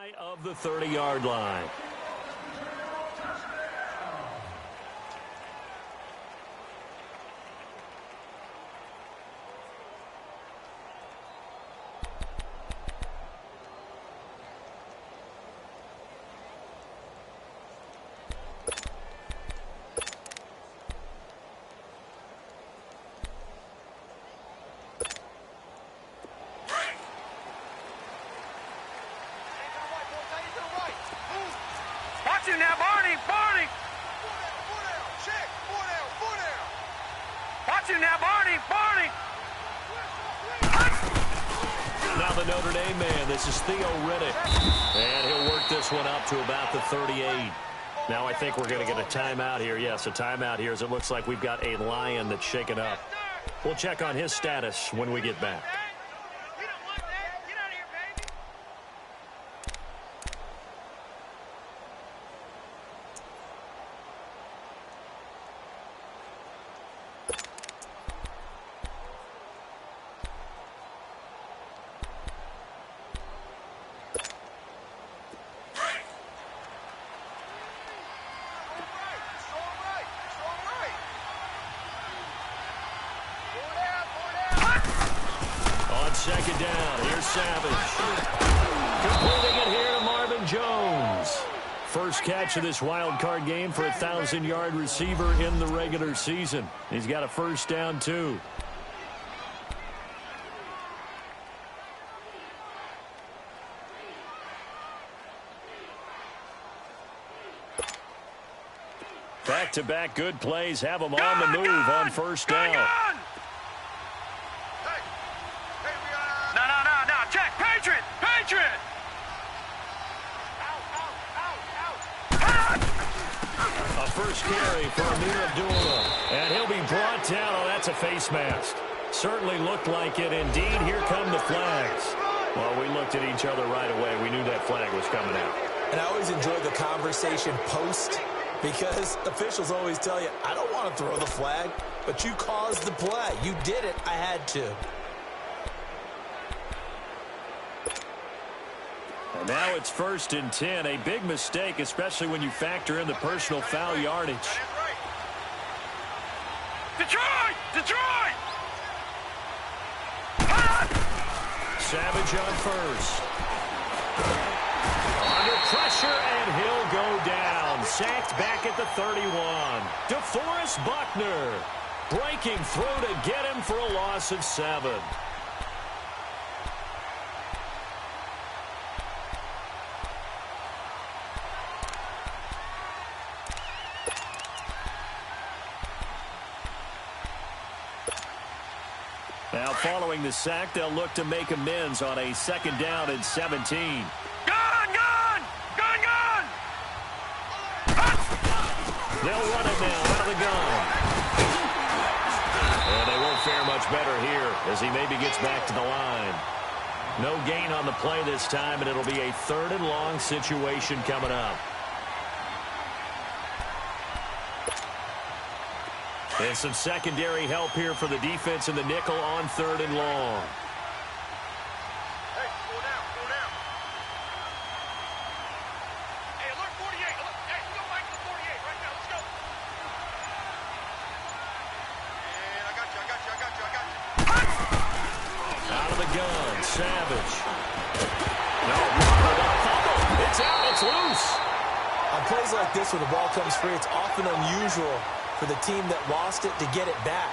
Shy of the 30-yard line. Now, Barney! Watch him now, Barney! Now the Notre Dame man, this is Theo Riddick. And he'll work this one up to about the 38. Now I think we're going to get a timeout here. Yes, a timeout here as it looks like we've got a Lion that's shaken up. We'll check on his status when we get back. Second down. Here's Savage. Completing it here to Marvin Jones. First catch of this wild card game for a 1,000-yard receiver in the regular season. He's got a first down, too. Back-to-back good plays have him on the move on first down. Patriot! A first carry for Amir Abdullah. And he'll be brought down. Oh, that's a face mask. Certainly looked like it. Indeed, here come the flags. Well, we looked at each other right away. We knew that flag was coming out. And I always enjoy the conversation post because officials always tell you, I don't want to throw the flag, but you caused the play. You did it. I had to. And now it's 1st and 10. A big mistake, especially when you factor in the personal foul yardage. Detroit! Savage on first. Under pressure, and he'll go down. Sacked back at the 31. DeForest Buckner breaking through to get him for a loss of 7. Now, following the sack, they'll look to make amends on a second down and 17. Gun! They'll run it now out of the gun. And they won't fare much better here as he maybe gets back to the line. No gain on the play this time, and it'll be a 3rd and long situation coming up. And some secondary help here for the defense in the nickel on 3rd and long. Hey, slow down. Hey, alert 48. Hey, go back to the 48 right now. Let's go. And I got you. Out of the gun, Savage. No, it's out, it's loose. On plays like this, when the ball comes free, it's often unusual for the team that lost it to get it back.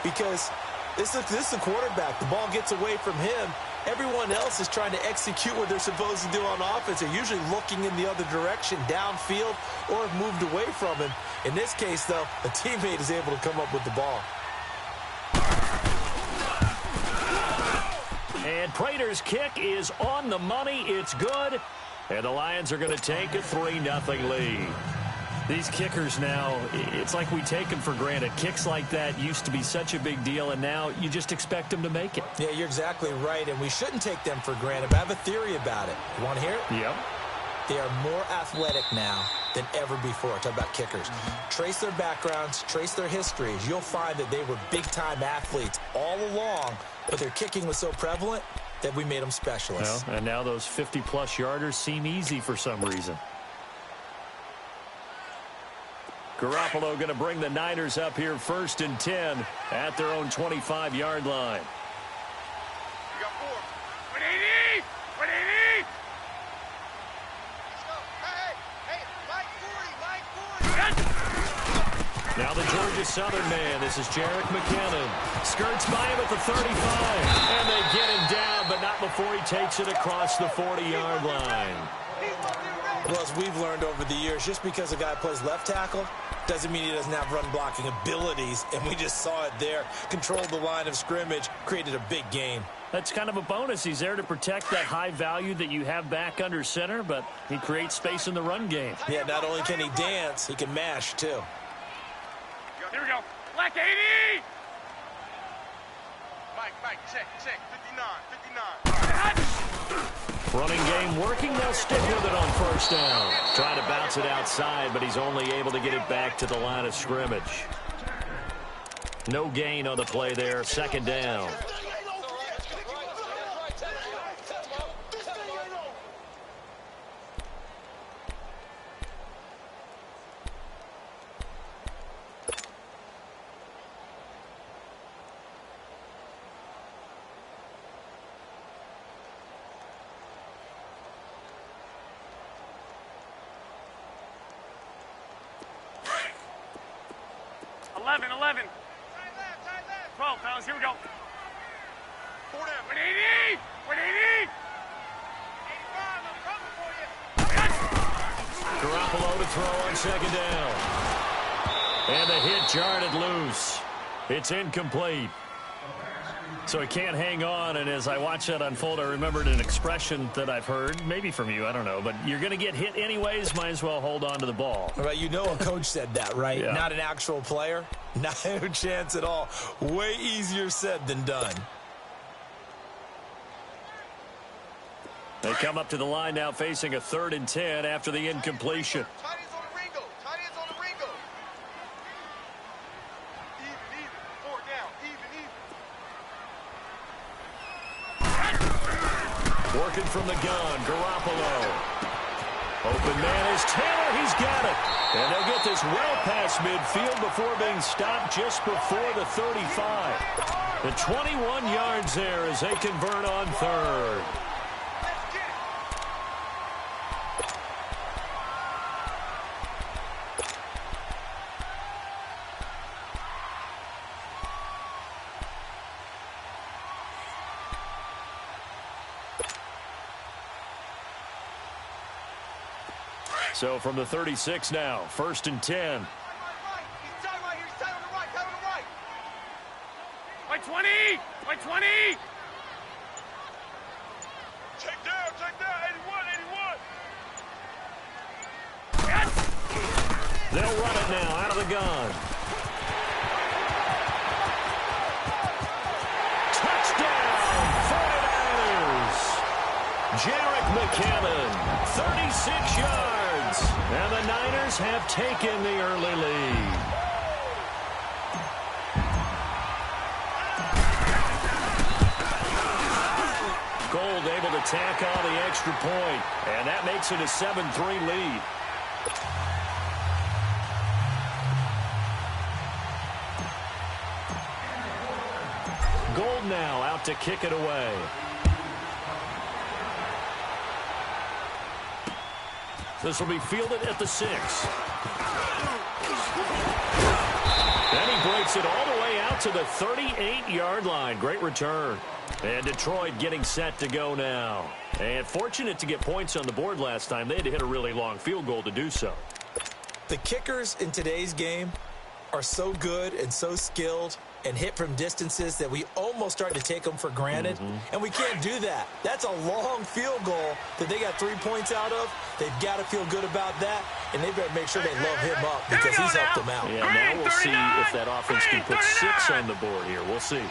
Because this is the quarterback. The ball gets away from him. Everyone else is trying to execute what they're supposed to do on offense. They're usually looking in the other direction, downfield, or have moved away from him. In this case, though, a teammate is able to come up with the ball. And Prater's kick is on the money. It's good. And the Lions are going to take a 3-0 lead. These kickers now, it's like we take them for granted. Kicks like that used to be such a big deal, and now you just expect them to make it. Yeah, you're exactly right, and we shouldn't take them for granted. But I have a theory about it. You want to hear it? Yep. They are more athletic now than ever before. Talk about kickers. Trace their backgrounds, trace their histories. You'll find that they were big-time athletes all along, but their kicking was so prevalent, that we made them specialists. Well, and now those 50-plus yarders seem easy for some reason. Garoppolo going to bring the Niners up here 1st and 10 at their own 25-yard line. You got 4. What do you need? What do you need? Let's go. Hey, line 40, line 40. Now the Georgia Southern man. This is Jerick McKinnon. Skirts by him at the 35. And they get him down, but not before he takes it across the 40-yard line. Well, as we've learned over the years, just because a guy plays left tackle doesn't mean he doesn't have run-blocking abilities, and we just saw it there. Controlled the line of scrimmage, created a big gain. That's kind of a bonus. He's there to protect that high value that you have back under center, but he creates space in the run game. Yeah, not only can he dance, he can mash, too. Here we go. Black 80! Mike, check. 59. Running game working. They'll stick with it on 1st down. Trying to bounce it outside, but he's only able to get it back to the line of scrimmage. No gain on the play there. 2nd down. Time left. 12, fellas, here we go. 4 down. What do you need? 85, I'm coming for you. Garoppolo to throw on 2nd down. And the hit jarred it loose. It's incomplete. So he can't hang on, and as I watch that unfold, I remembered an expression that I've heard, maybe from you, I don't know, but you're going to get hit anyways, might as well hold on to the ball. Right, you know a coach said that, right? Yeah. Not an actual player. No chance at all. Way easier said than done. They come up to the line now facing a 3rd and 10 after the incompletion. Tight ends on the Ringo. Even. 4 down. Even. Working from the gun, Garoppolo. Open man is Taylor. He's got it. And they'll get this well past midfield before being stopped just before the 35. The 21 yards there as they convert on 3rd. So from the 36 now, 1st and 10. He's tight right here. He's tight on the right. By 20. Check down. 81. Yes! They'll run it now out of the gun. Touchdown, 49ers. Jerick McKinnon, 36 yards. And the Niners have taken the early lead. Gold able to tack on the extra point, and that makes it a 7-3 lead. Gold now out to kick it away. This will be fielded at the 6. Then he breaks it all the way out to the 38-yard line. Great return. And Detroit getting set to go now. And fortunate to get points on the board last time. They had to hit a really long field goal to do so. The kickers in today's game are so good and so skilled and hit from distances that we almost start to take them for granted. And we can't do that. That's a long field goal that they got 3 points out of. They've got to feel good about that, and they better make sure they love him up because he's helped them out. Yeah, now we'll see if that offense can put 6 on the board here. We'll see.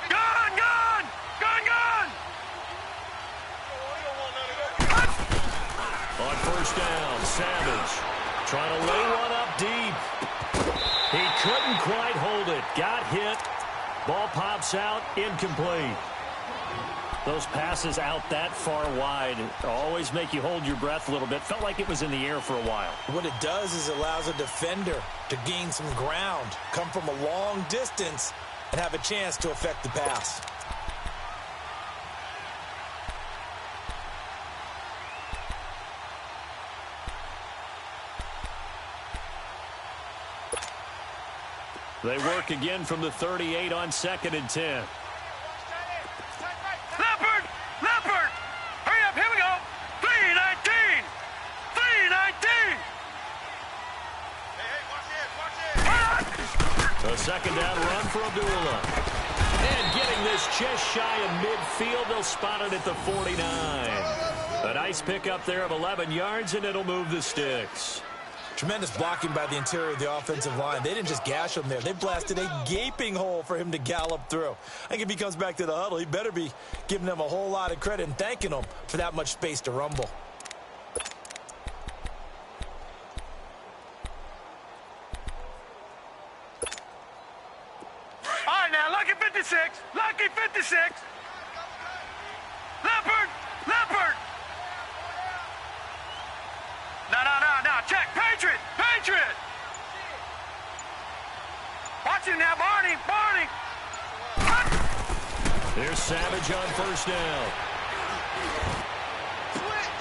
Gone! On 1st down, Savage trying to lay one up deep. He couldn't quite hold it. Got hit. Ball pops out. Incomplete. Those passes out that far wide always make you hold your breath a little bit. Felt like it was in the air for a while. What it does is it allows a defender to gain some ground, come from a long distance, and have a chance to affect the pass. They work again from the 38 on 2nd and 10. Leopard! Hurry up, here we go! 319! 319! Hey, watch it! So second down run for Abdullah. And getting this just shy of midfield, they'll spot it at the 49. A nice pickup there of 11 yards, and it'll move the sticks. Tremendous blocking by the interior of the offensive line. They didn't just gash him there. They blasted a gaping hole for him to gallop through. I think if he comes back to the huddle, he better be giving them a whole lot of credit and thanking them for that much space to rumble. All right, now, lucky 56. Lucky 56. Leopard! No, check. Patriot! Watch him now, Barney! There's Savage on first down.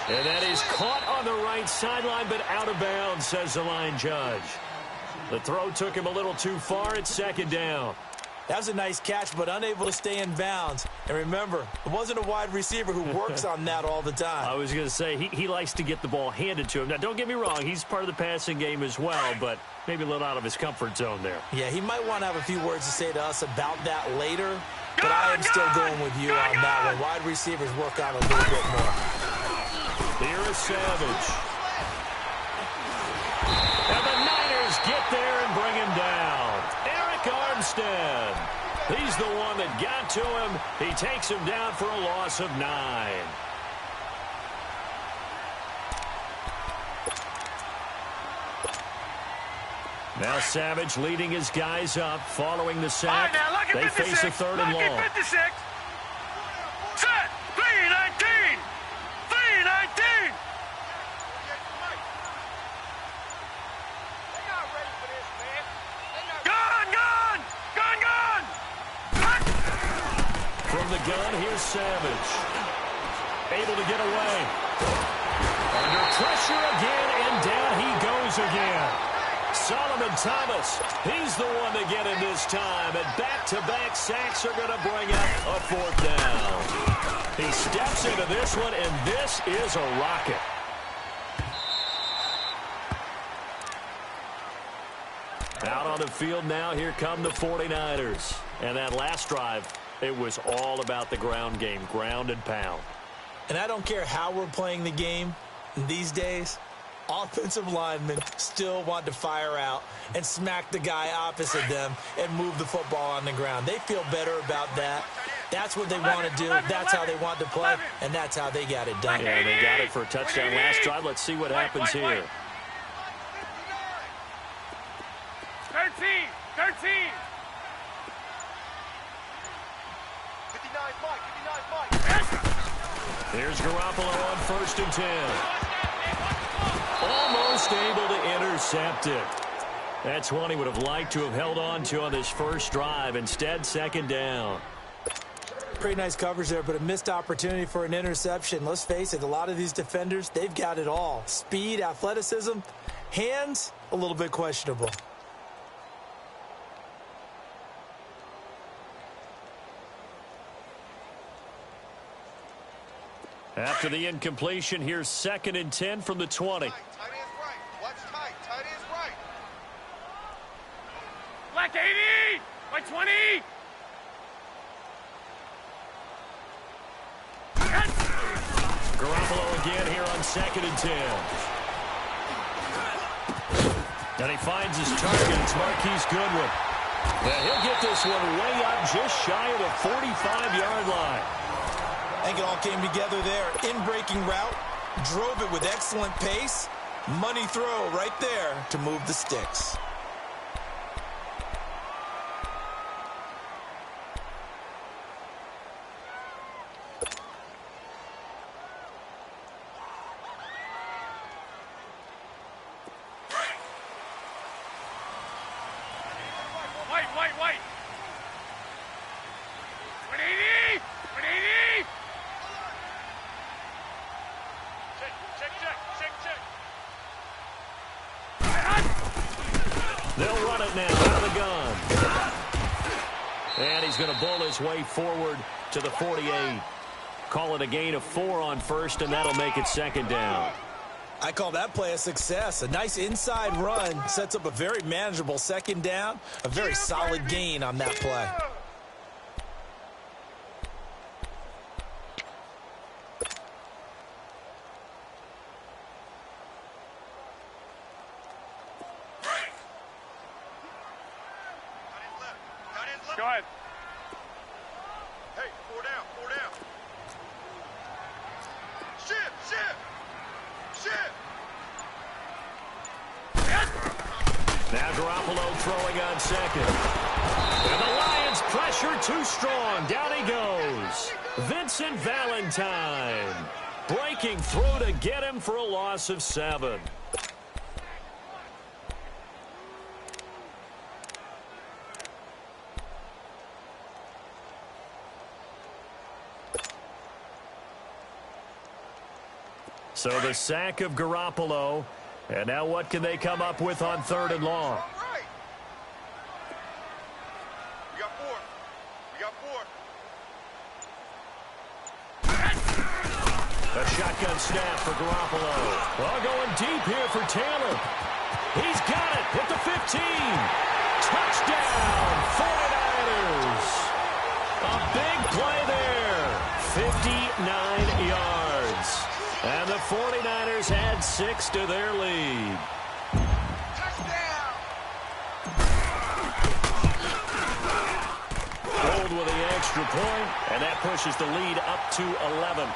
And that is caught on the right sideline, but out of bounds, says the line judge. The throw took him a little too far at second down. That was a nice catch, but unable to stay in bounds. And remember, it wasn't a wide receiver who works on that all the time. I was going to say, he likes to get the ball handed to him. Now, don't get me wrong, he's part of the passing game as well, but maybe a little out of his comfort zone there. Yeah, he might want to have a few words to say to us about that later, but I am still going with you on that one. Wide receivers work on a little bit more. Here is Savage. And the Niners get there and bring him down. Armstead. He's the one that got to him. He takes him down for a loss of 9. Now Savage leading his guys up, following the sack. Right, now, they face a 3rd and long. 56. Set! 319! 319! From the gun, here's Savage. Able to get away. Under pressure again, and down he goes again. Solomon Thomas, he's the one to get him this time. And back-to-back sacks are going to bring up a 4th down. He steps into this one, and this is a rocket. Out on the field now, here come the 49ers. And that last drive, it was all about the ground game, ground and pound. And I don't care how we're playing the game these days, offensive linemen still want to fire out and smack the guy opposite them and move the football on the ground. They feel better about that. That's what they want to do. That's how they want to play, and that's how they got it done. Yeah, they got it for a touchdown last drive. Let's see what happens here. 13! 59 Mike! Here's Garoppolo on 1st and 10. Almost able to intercept it. That's one he would have liked to have held on to on this first drive. Instead, 2nd down. Pretty nice coverage there, but a missed opportunity for an interception. Let's face it, a lot of these defenders, they've got it all. Speed, athleticism, hands, a little bit questionable. After the incompletion, here's 2nd and 10 from the 20. Tight end's right. Watch tight. Tight end's right. Black 80! By 20! Garoppolo again here on 2nd and 10. And he finds his target. It's Marquise Goodwin. And he'll get this one way up just shy of the 45-yard line. I think it all came together there. In-breaking route, drove it with excellent pace. Money throw right there to move the sticks. he's going to bull his way forward to the 48. Call it a gain of 4 on first, and that'll make it second down. I call that play a success. A nice inside run sets up a very manageable second down. A very solid gain on that play. Go ahead. Hey, 4 down, 4 down. Shift. Now Garoppolo throwing on second. And the Lions pressure too strong. Down he goes. Vincent Valentine breaking through to get him for a loss of 7. So the sack of Garoppolo. And now what can they come up with on 3rd and long? We got 4. A shotgun snap for Garoppolo. Well, going deep here for Taylor. He's got it at the 15. Touchdown, 49ers. A big play there. 59 yards. And the 49ers add 6 to their lead. Touchdown! Gold with the extra point, and that pushes the lead up to 11.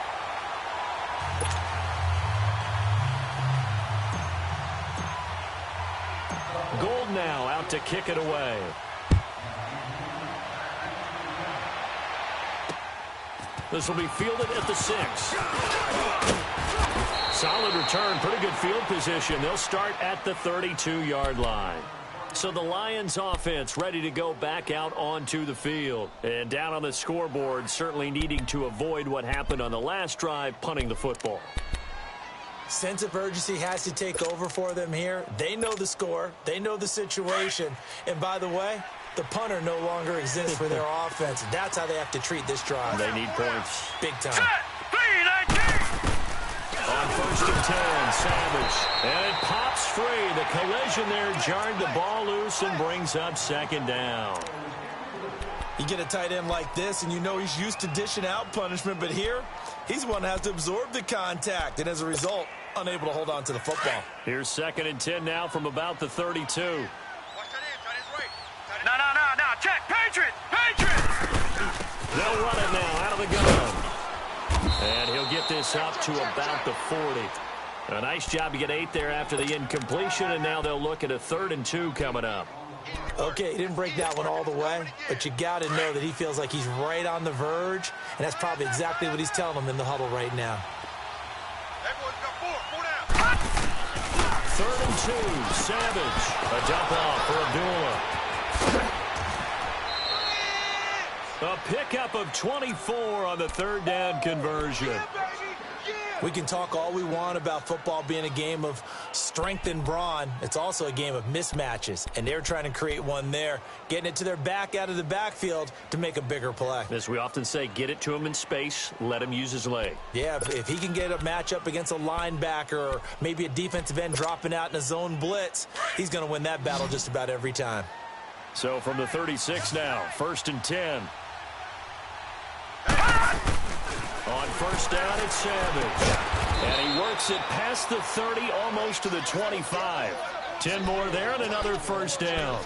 Gold now out to kick it away. This will be fielded at the 6. Solid return, pretty good field position. They'll start at the 32-yard line. So the Lions offense ready to go back out onto the field. And down on the scoreboard, certainly needing to avoid what happened on the last drive, punting the football. Sense of urgency has to take over for them here. They know the score. They know the situation. And by the way, the punter no longer exists for their offense. That's how they have to treat this drive. They need points. Big time. On 1st and 10, Savage. And it pops free. The collision there jarred the ball loose and brings up 2nd down. You get a tight end like this, and you know he's used to dishing out punishment, but here, he's the one that has to absorb the contact, and as a result, unable to hold on to the football. Here's 2nd and 10 now from about the 32. Watch that end, tight end's right. No, check, Patriot! They'll run it now out of the gun. And he'll get this up to about the 40. A nice job to get 8 there after the incompletion, and now they'll look at a 3rd and 2 coming up. Okay, he didn't break that one all the way, but you got to know that he feels like he's right on the verge, and that's probably exactly what he's telling them in the huddle right now. Everyone's got 4 down. 3rd and 2, Savage. A dump off for Abdullah. A pickup of 24 on the 3rd down conversion. We can talk all we want about football being a game of strength and brawn. It's also a game of mismatches, and they're trying to create one there, getting it to their back out of the backfield to make a bigger play. As we often say, get it to him in space, let him use his leg. Yeah, if he can get a matchup against a linebacker or maybe a defensive end dropping out in a zone blitz, he's going to win that battle just about every time. So from the 36 now, 1st and 10. On 1st down, it's Savage. And he works it past the 30, almost to the 25. 10 more there and another 1st down.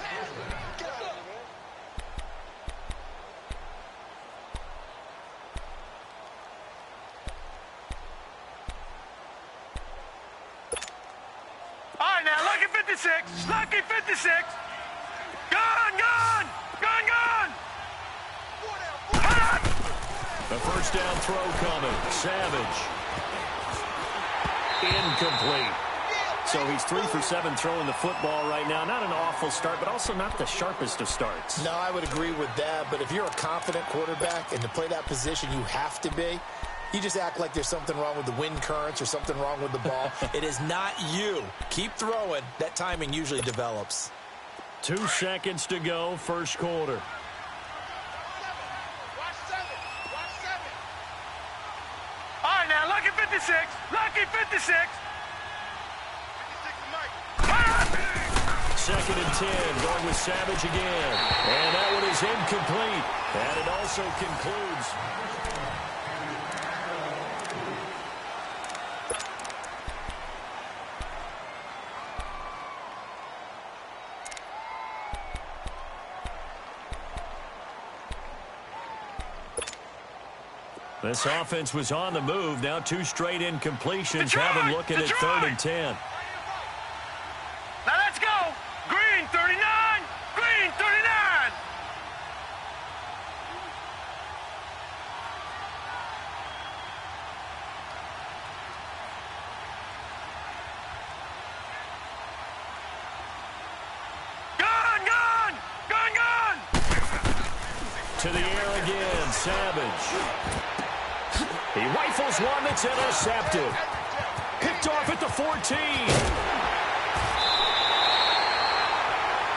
All right, now, lucky 56. Lucky 56. Gone! A 1st down throw coming. Savage. Incomplete. So he's 3 for 7 throwing the football right now. Not an awful start, but also not the sharpest of starts. No, I would agree with that. But if you're a confident quarterback and to play that position, you have to be. You just act like there's something wrong with the wind currents or something wrong with the ball. It is not you. Keep throwing. That timing usually develops. 2 seconds to go, 1st quarter. 56. Lucky 56. 56 to Mike. Second and 10, going with Savage again. And that one is incomplete. And it also concludes. This offense was on the move. Now 2 straight incompletions. Have them looking at 3rd and 10. Now let's go. Green 39. Green 39. Gone, gone. Gone, gone. To the air again, Savage. He rifles one that's intercepted. Picked off at the 14.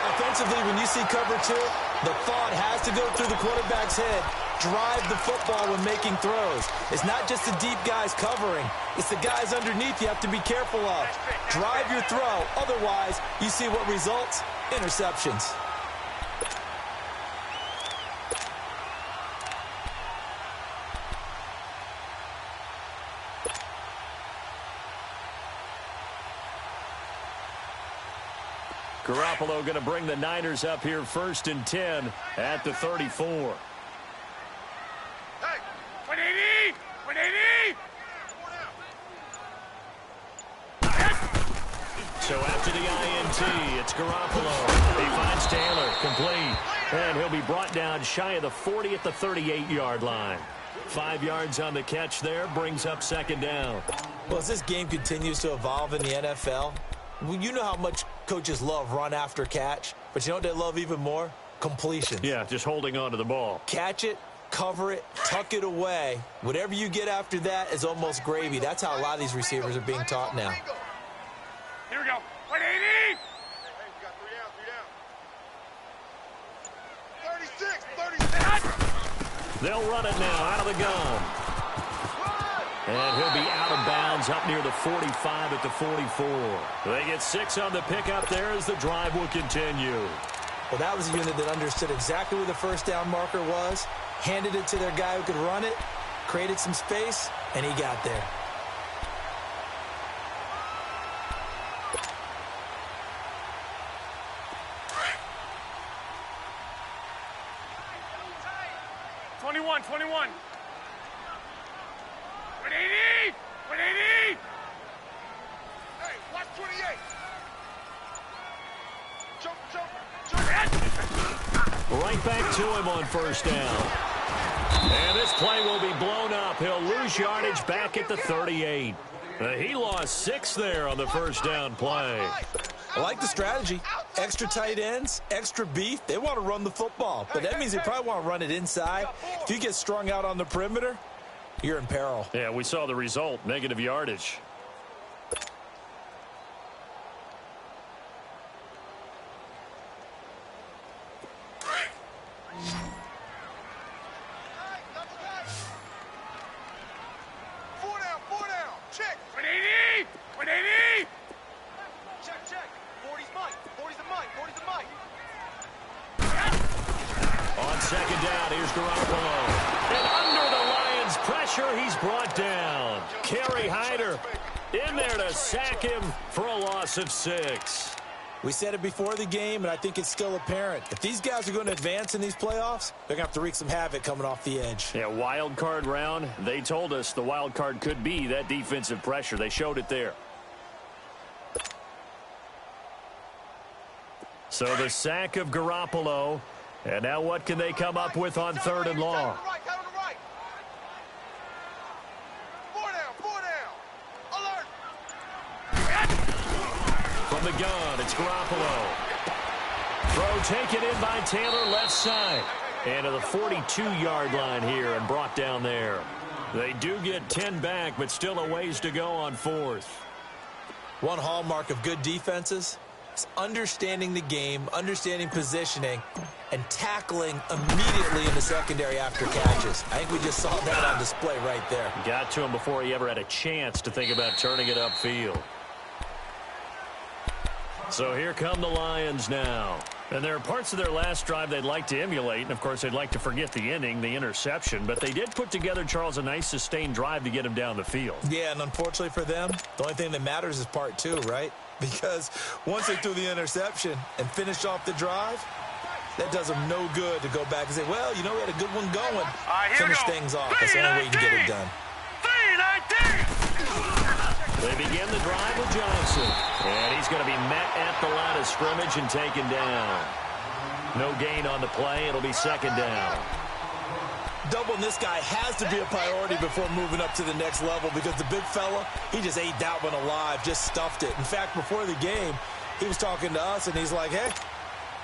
Offensively, when you see cover 2, the thought has to go through the quarterback's head. Drive the football when making throws. It's not just the deep guys covering. It's the guys underneath you have to be careful of. Drive your throw. Otherwise, you see what results? Interceptions. Garoppolo going to bring the Niners up here 1st and 10 at the 34. Hey, 180. 180. So after the INT, it's Garoppolo. He finds Taylor, complete. And he'll be brought down shy of the 40 at the 38-yard line. 5 yards on the catch there, brings up 2nd down. Well, as this game continues to evolve in the NFL, you know how much coaches love run after catch, but you know what they love even more? Completion. Yeah, just holding on to the ball. Catch it, cover it, tuck it away. Whatever you get after that is almost gravy. That's how a lot of these receivers are being taught now. Here we go. 180. Hey, we got 3 down, 3 down. 36. They'll run it now out of the gun. And he'll be out of bounds up near the 45 at the 44. They get 6 on the pickup there as the drive will continue. Well, that was a unit that understood exactly where the first down marker was, handed it to their guy who could run it, created some space, and he got there. Twenty-one. 180. 180. Hey, watch 28. Jump. Right back to him on 1st down. And this play will be blown up. He'll lose yardage back at the 38. He lost 6 there on the 1st down play. I like the strategy. Extra tight ends, extra beef. They want to run the football, but that means they probably want to run it inside. If you get strung out on the perimeter, you're in peril. Yeah, we saw the result, negative yardage. Four down. Check. 180. 180. Check. 40's Mike. 40's the Mike. 40's the Mike. On 2nd down, here's Garoppolo. And under the Lions' pressure, he's brought down. Kerry Hyder in there to sack him for a loss of 6. We said it before the game, and I think it's still apparent. If these guys are going to advance in these playoffs, they're going to have to wreak some havoc coming off the edge. Yeah, wild card round. They told us the wild card could be that defensive pressure. They showed it there. So the sack of Garoppolo. And now what can they come up with on 3rd and long? Right. Four down. Alert. From the gun, it's Garoppolo. Throw taken in by Taylor, left side. And to the 42-yard line here and brought down there. They do get 10 back, but still a ways to go on 4th. One hallmark of good defenses, It's understanding the game, understanding positioning, and tackling immediately in the secondary after catches. I think we just saw that on display right there. Got to him before he ever had a chance to think about turning it upfield. So here come the Lions now. And there are parts of their last drive they'd like to emulate, and of course they'd like to forget the inning, the interception, but they did put together, Charles, a nice sustained drive to get him down the field. Yeah, and unfortunately for them, the only thing that matters is part two, right? Because once they threw the interception and finished off the drive, that does them no good to go back and say, well, you know, we had a good one going. Finish things off. That's the only way you can get it done. They begin the drive with Johnson. And he's going to be met at the line of scrimmage and taken down. No gain on the play. It'll be second down. Doubling this guy has to be a priority before moving up to the next level because the big fella, he just ate that one alive, just stuffed it. In fact, before the game, he was talking to us, and he's like, hey,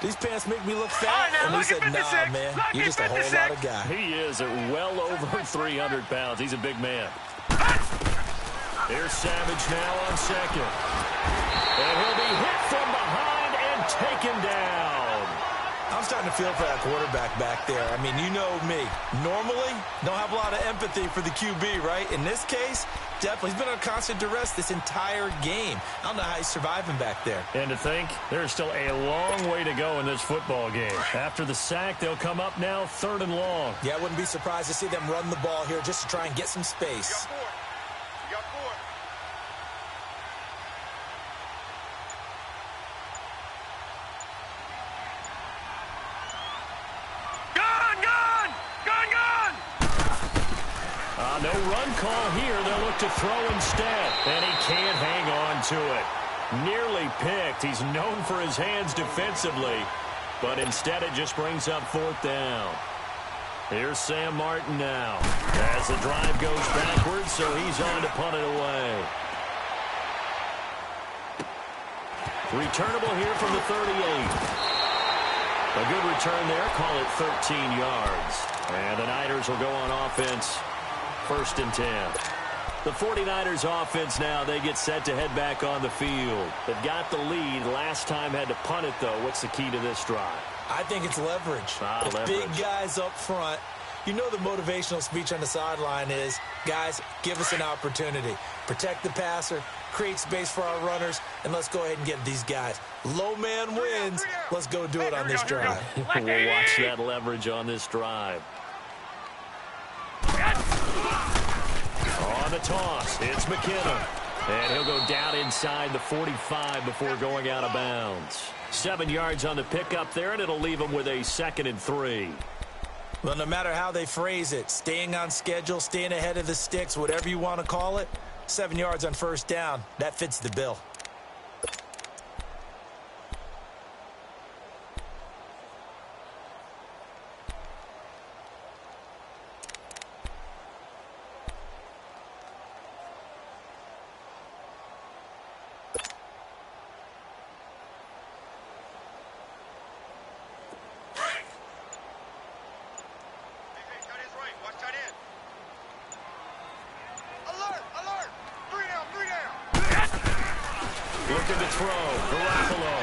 these pants make me look fat. And we said, nah, man, you're just a whole lot of guy. He is at well over 300 pounds. He's a big man. Here's Savage now on second. And he'll be hit from behind and taken down. I'm starting to feel for that quarterback back there. I mean, you know me. Normally, don't have a lot of empathy for the QB, right? In this case, definitely. He's been on constant duress this entire game. I don't know how he's surviving back there. And to think, there's still a long way to go in this football game. After the sack, they'll come up now 3rd and long. Yeah, I wouldn't be surprised to see them run the ball here just to try and get some space. You got 4. No run call here. They'll look to throw instead. And he can't hang on to it. Nearly picked. He's known for his hands defensively. But instead it just brings up 4th down. Here's Sam Martin now. As the drive goes backwards, so he's on to punt it away. Returnable here from the 38. A good return there. Call it 13 yards. And the Niners will go on offense. 1st and 10. The 49ers offense now, they get set to head back on the field. They've got the lead. Last time had to punt it, though. What's the key to this drive? I think it's leverage. The big guys up front. You know the motivational speech on the sideline is, guys, give us an opportunity. Protect the passer, create space for our runners, and let's go ahead and get these guys. Low man wins. Let's go do it on this drive. We'll watch that leverage on this drive. On the toss, it's McKinnon. And he'll go down inside the 45 before going out of bounds. 7 yards on the pickup there, and it'll leave him with a 2nd and 3. Well, no matter how they phrase it, staying on schedule, staying ahead of the sticks, whatever you want to call it, 7 yards on 1st down, that fits the bill. Looking to throw. Garoppolo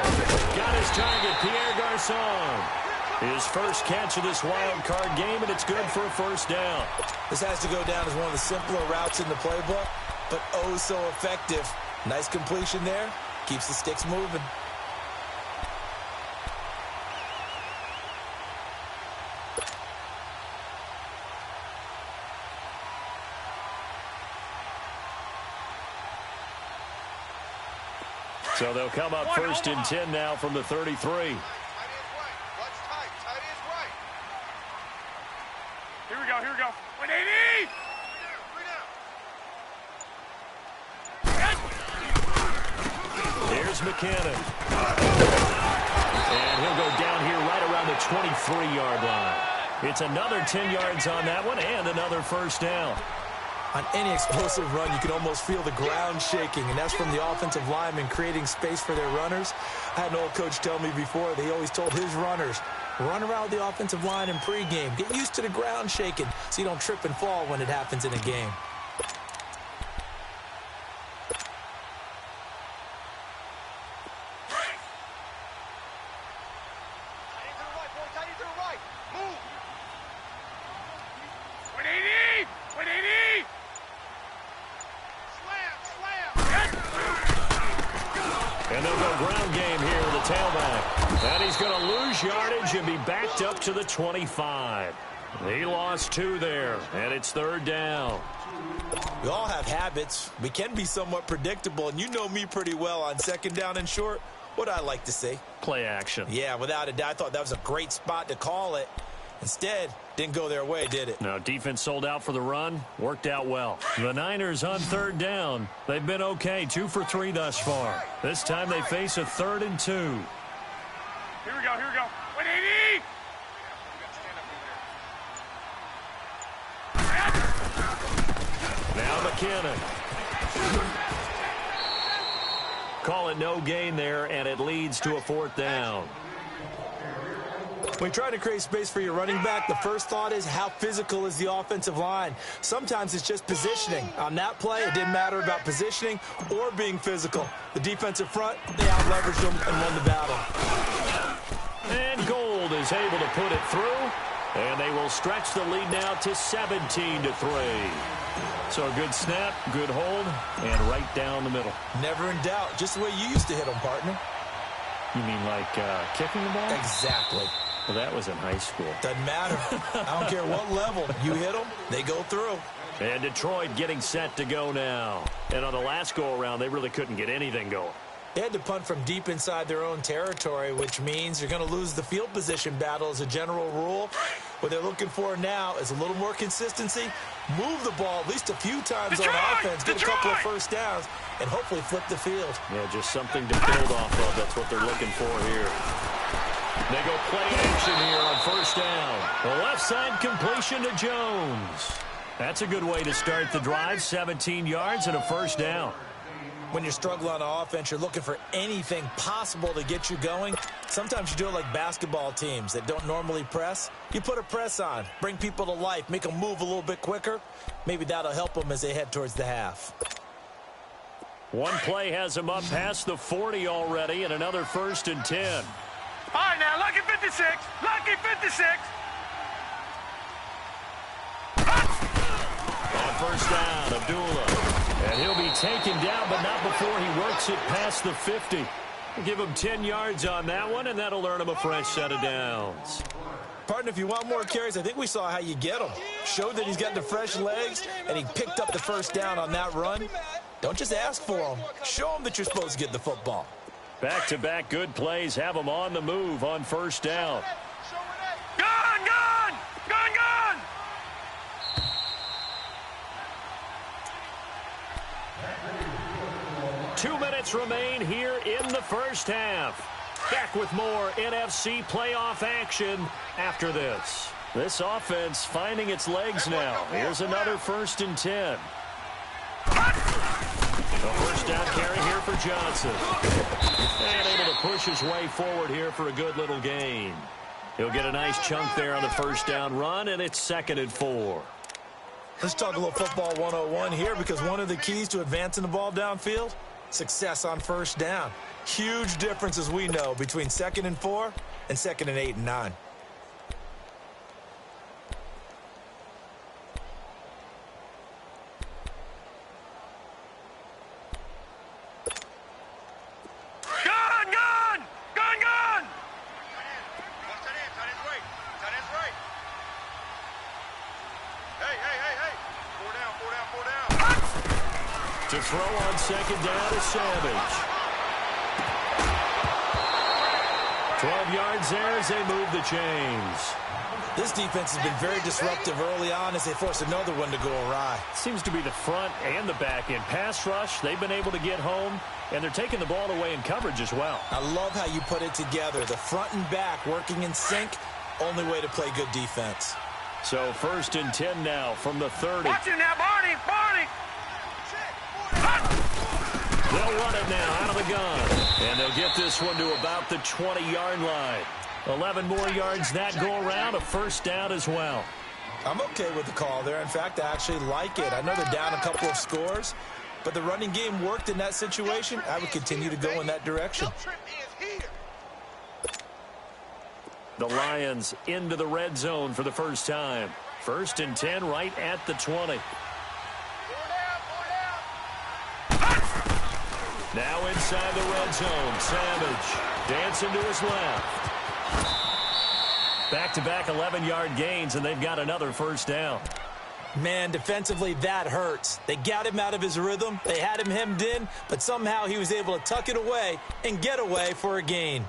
got his target, Pierre Garçon. His first catch of this wild card game, and it's good for a 1st down. This has to go down as one of the simpler routes in the playbook, but oh so effective. Nice completion there. Keeps the sticks moving. So they'll come up 1st and 10 now from the 33. Tight is right. What's tight? Tight is right. Here we go. 180! Here's McKinnon. And he'll go down here right around the 23-yard line. It's another 10 yards on that one and another 1st down. On any explosive run, you can almost feel the ground shaking, and that's from the offensive linemen creating space for their runners. I had an old coach tell me before, they always told his runners, run around the offensive line in pregame. Get used to the ground shaking so you don't trip and fall when it happens in a game. tailback. And he's going to lose yardage and be backed up to the 25. He lost 2 there, and it's 3rd down. We all have habits. We can be somewhat predictable, and you know me pretty well on 2nd down and short. What I like to see? Play action. Yeah, without a doubt. I thought that was a great spot to call it. Instead, didn't go their way, did it? No, defense sold out for the run. Worked out well. The Niners on 3rd down. They've been okay, 2 for 3 thus far. This time they face a 3rd and 2. Here we go, here we go. 180! Now McKinnon. Call it no gain there, and it leads to a 4th down. When you're trying to create space for your running back, the first thought is how physical is the offensive line. Sometimes it's just positioning. On that play, it didn't matter about positioning or being physical. The defensive front, they out-leveraged them and won the battle. And Gold is able to put it through, and they will stretch the lead now to 17-3. So a good snap, good hold, and right down the middle. Never in doubt. Just the way you used to hit them, partner. You mean like kicking the ball? Exactly. Well, that was in high school. Doesn't matter. I don't care what level. You hit them, they go through. And Detroit getting set to go now. And on the last go-around, they really couldn't get anything going. They had to punt from deep inside their own territory, which means you're going to lose the field position battle as a general rule. What they're looking for now is a little more consistency, move the ball at least a few times on offense, get a couple of first downs, and hopefully flip the field. Yeah, just something to build off of. That's what they're looking for here. They go play action here on 1st down. The left side completion to Jones. That's a good way to start the drive, 17 yards and a 1st down. When you're struggling on offense, you're looking for anything possible to get you going. Sometimes you do it like basketball teams that don't normally press. You put a press on, bring people to life, make them move a little bit quicker. Maybe that'll help them as they head towards the half. One play has them up past the 40 already, and another 1st and 10. All right, now, lucky 56. Lucky 56. On 1st down, Abdullah. And he'll be taken down, but not before he works it past the 50. Give him 10 yards on that one, and that'll earn him a fresh set of downs. Partner, if you want more carries, I think we saw how you get him. Showed that he's got the fresh legs, and he picked up the 1st down on that run. Don't just ask for him. Show him that you're supposed to get the football. Back-to-back good plays have him on the move on 1st down. Gone, gone! Gone, gone! Two minutes remain here in the 1st half. Back with more NFC playoff action after this. This offense finding its legs now. Here's another 1st and 10. A 1st down carry here for Johnson. And able to push his way forward here for a good little gain. He'll get a nice chunk there on the 1st down run, and it's 2nd and 4. Let's talk a little football 101 here, because one of the keys to advancing the ball downfield, success on 1st down. Huge difference, as we know, between 2nd and 4 and 2nd and 8 and 9. To throw on 2nd down is Savage. 12 yards there as they move the chains. This defense has been very disruptive early on as they force another one to go awry. Seems to be the front and the back end. Pass rush, they've been able to get home, and they're taking the ball away in coverage as well. I love how you put it together. The front and back working in sync, only way to play good defense. So 1st and 10 now from the 30. Watch it now, Barney, Barney. They'll run it now out of the gun. And they'll get this one to about the 20-yard line. 11 more yards that go around, a 1st down as well. I'm okay with the call there. In fact, I actually like it. I know they're down a couple of scores, but the running game worked in that situation. I would continue to go in that direction. The Lions into the red zone for the first time. 1st and 10 right at the 20. Now inside the red zone, Savage dancing to his left. Back-to-back 11-yard gains, and they've got another first down. Man, defensively, that hurts. They got him out of his rhythm. They had him hemmed in, but somehow he was able to tuck it away and get away for a gain.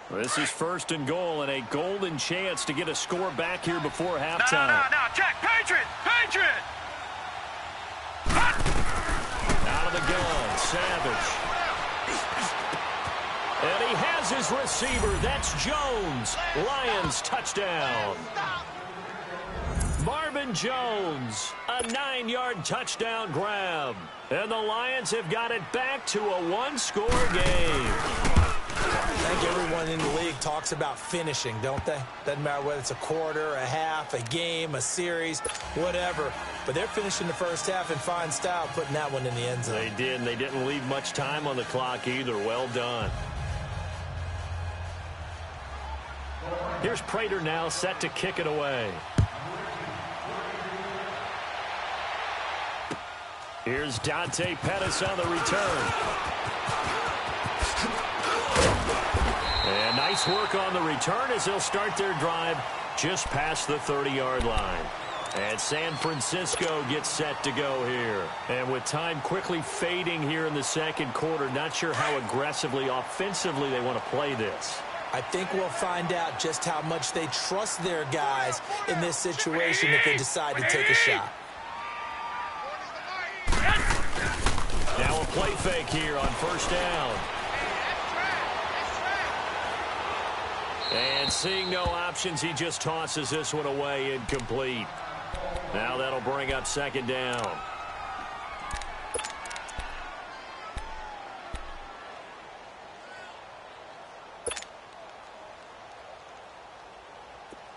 This is 1st and goal, and a golden chance to get a score back here before halftime. No, check, Patriot! Out of the gun, Savage. And he has his receiver. That's Jones. Lions touchdown. Marvin Jones, a 9-yard touchdown grab. And the Lions have got it back to a one-score game. I think everyone in the league talks about finishing, don't they? Doesn't matter whether it's a quarter, a half, a game, a series, whatever. But they're finishing the first half in fine style, putting that one in the end zone. They did, and they didn't leave much time on the clock either. Well done. Here's Prater now set to kick it away. Here's Dante Pettis on the return. And nice work on the return as they'll start their drive just past the 30-yard line. And San Francisco gets set to go here. And with time quickly fading here in the second quarter, not sure how aggressively, offensively they want to play this. I think we'll find out just how much they trust their guys in this situation if they decide to take a shot. Now a play fake here on first down. And seeing no options, he just tosses this one away, incomplete. Now that'll bring up second down.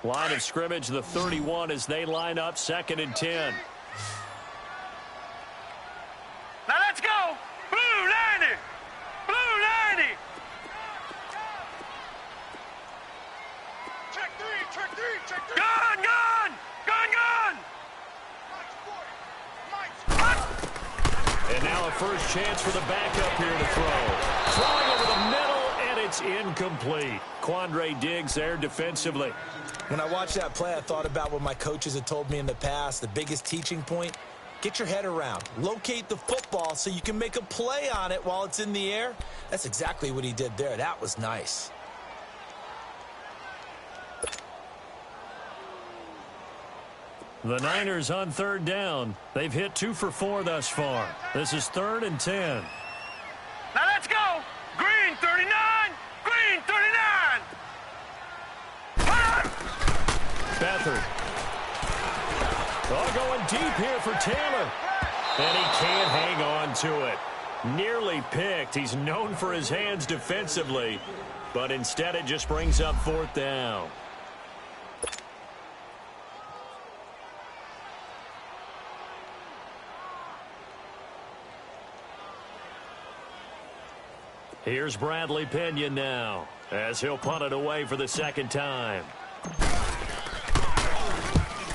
Line of scrimmage, the 31, as they line up 2nd and 10. Now let's go! Blue 90! Blue 90! Check three! Gun! And now a first chance for the backup here to throw. Throwing over the middle, and it's incomplete. Quandre Diggs there defensively. When I watched that play, I thought about what my coaches had told me in the past. The biggest teaching point, get your head around. Locate the football so you can make a play on it while it's in the air. That's exactly what he did there. That was nice. The Niners on 3rd down. They've hit 2 for 4 thus far. This is 3rd and 10. Now let's go! Green 39! Green 39! Beathard. Oh, going deep here for Taylor. And he can't hang on to it. Nearly picked. He's known for his hands defensively, but instead it just brings up 4th down. Here's Bradley Pinion now, as he'll punt it away for the 2nd time.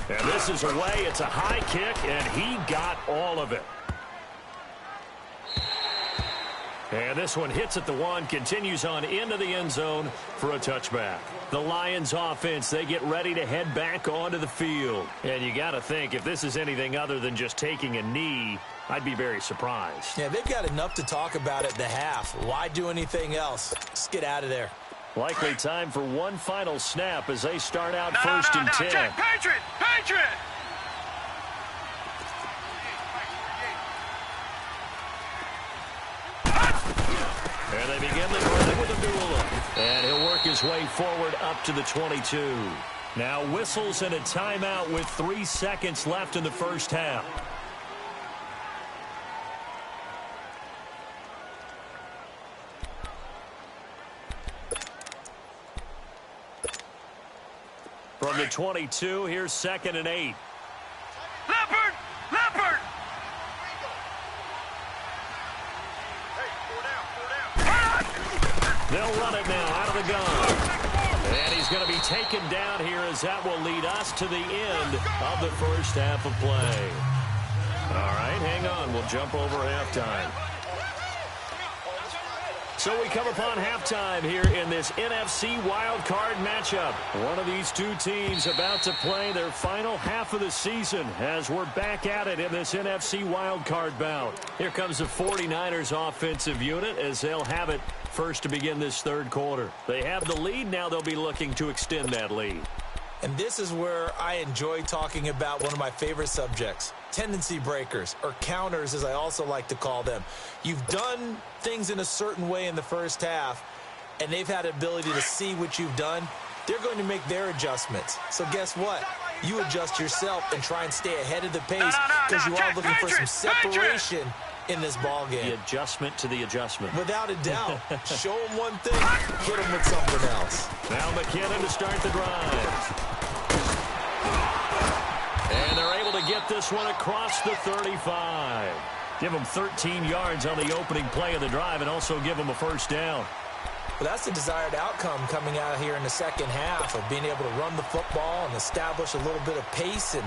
And this is away. It's a high kick, and he got all of it. And this one hits at the 1, continues on into the end zone for a touchback. The Lions offense, they get ready to head back onto the field. And you got to think, if this is anything other than just taking a knee, I'd be very surprised. Yeah, they've got enough to talk about at the half. Why do anything else? Just get out of there. Likely time for one final snap as they start out 1st and 10. Check, Patriot! And they begin the drive with a duel. And he'll work his way forward up to the 22. Now whistles and a timeout with 3 seconds left in the first half. From the 22, here's 2nd and 8. Leopard! They'll run it now out of the gun. And he's going to be taken down here as that will lead us to the end of the first half of play. All right, hang on. We'll jump over halftime. So we come upon halftime here in this NFC wildcard matchup. One of these two teams about to play their final half of the season as we're back at it in this NFC wildcard bout. Here comes the 49ers offensive unit as they'll have it first to begin this third quarter. They have the lead. Now they'll be looking to extend that lead. And this is where I enjoy talking about one of my favorite subjects, tendency breakers, or counters as I also like to call them. You've done things in a certain way in the first half, and they've had the ability to see what you've done. They're going to make their adjustments. So guess what? You adjust yourself and try and stay ahead of the pace because you are looking for some separation in this ball game. The adjustment to the adjustment. Without a doubt. Show them one thing, hit them with something else. Now McKinnon to start the drive. And they're able to get this one across the 35. Give them 13 yards on the opening play of the drive and also give them a first down. Well, that's the desired outcome coming out here in the second half of being able to run the football and establish a little bit of pace and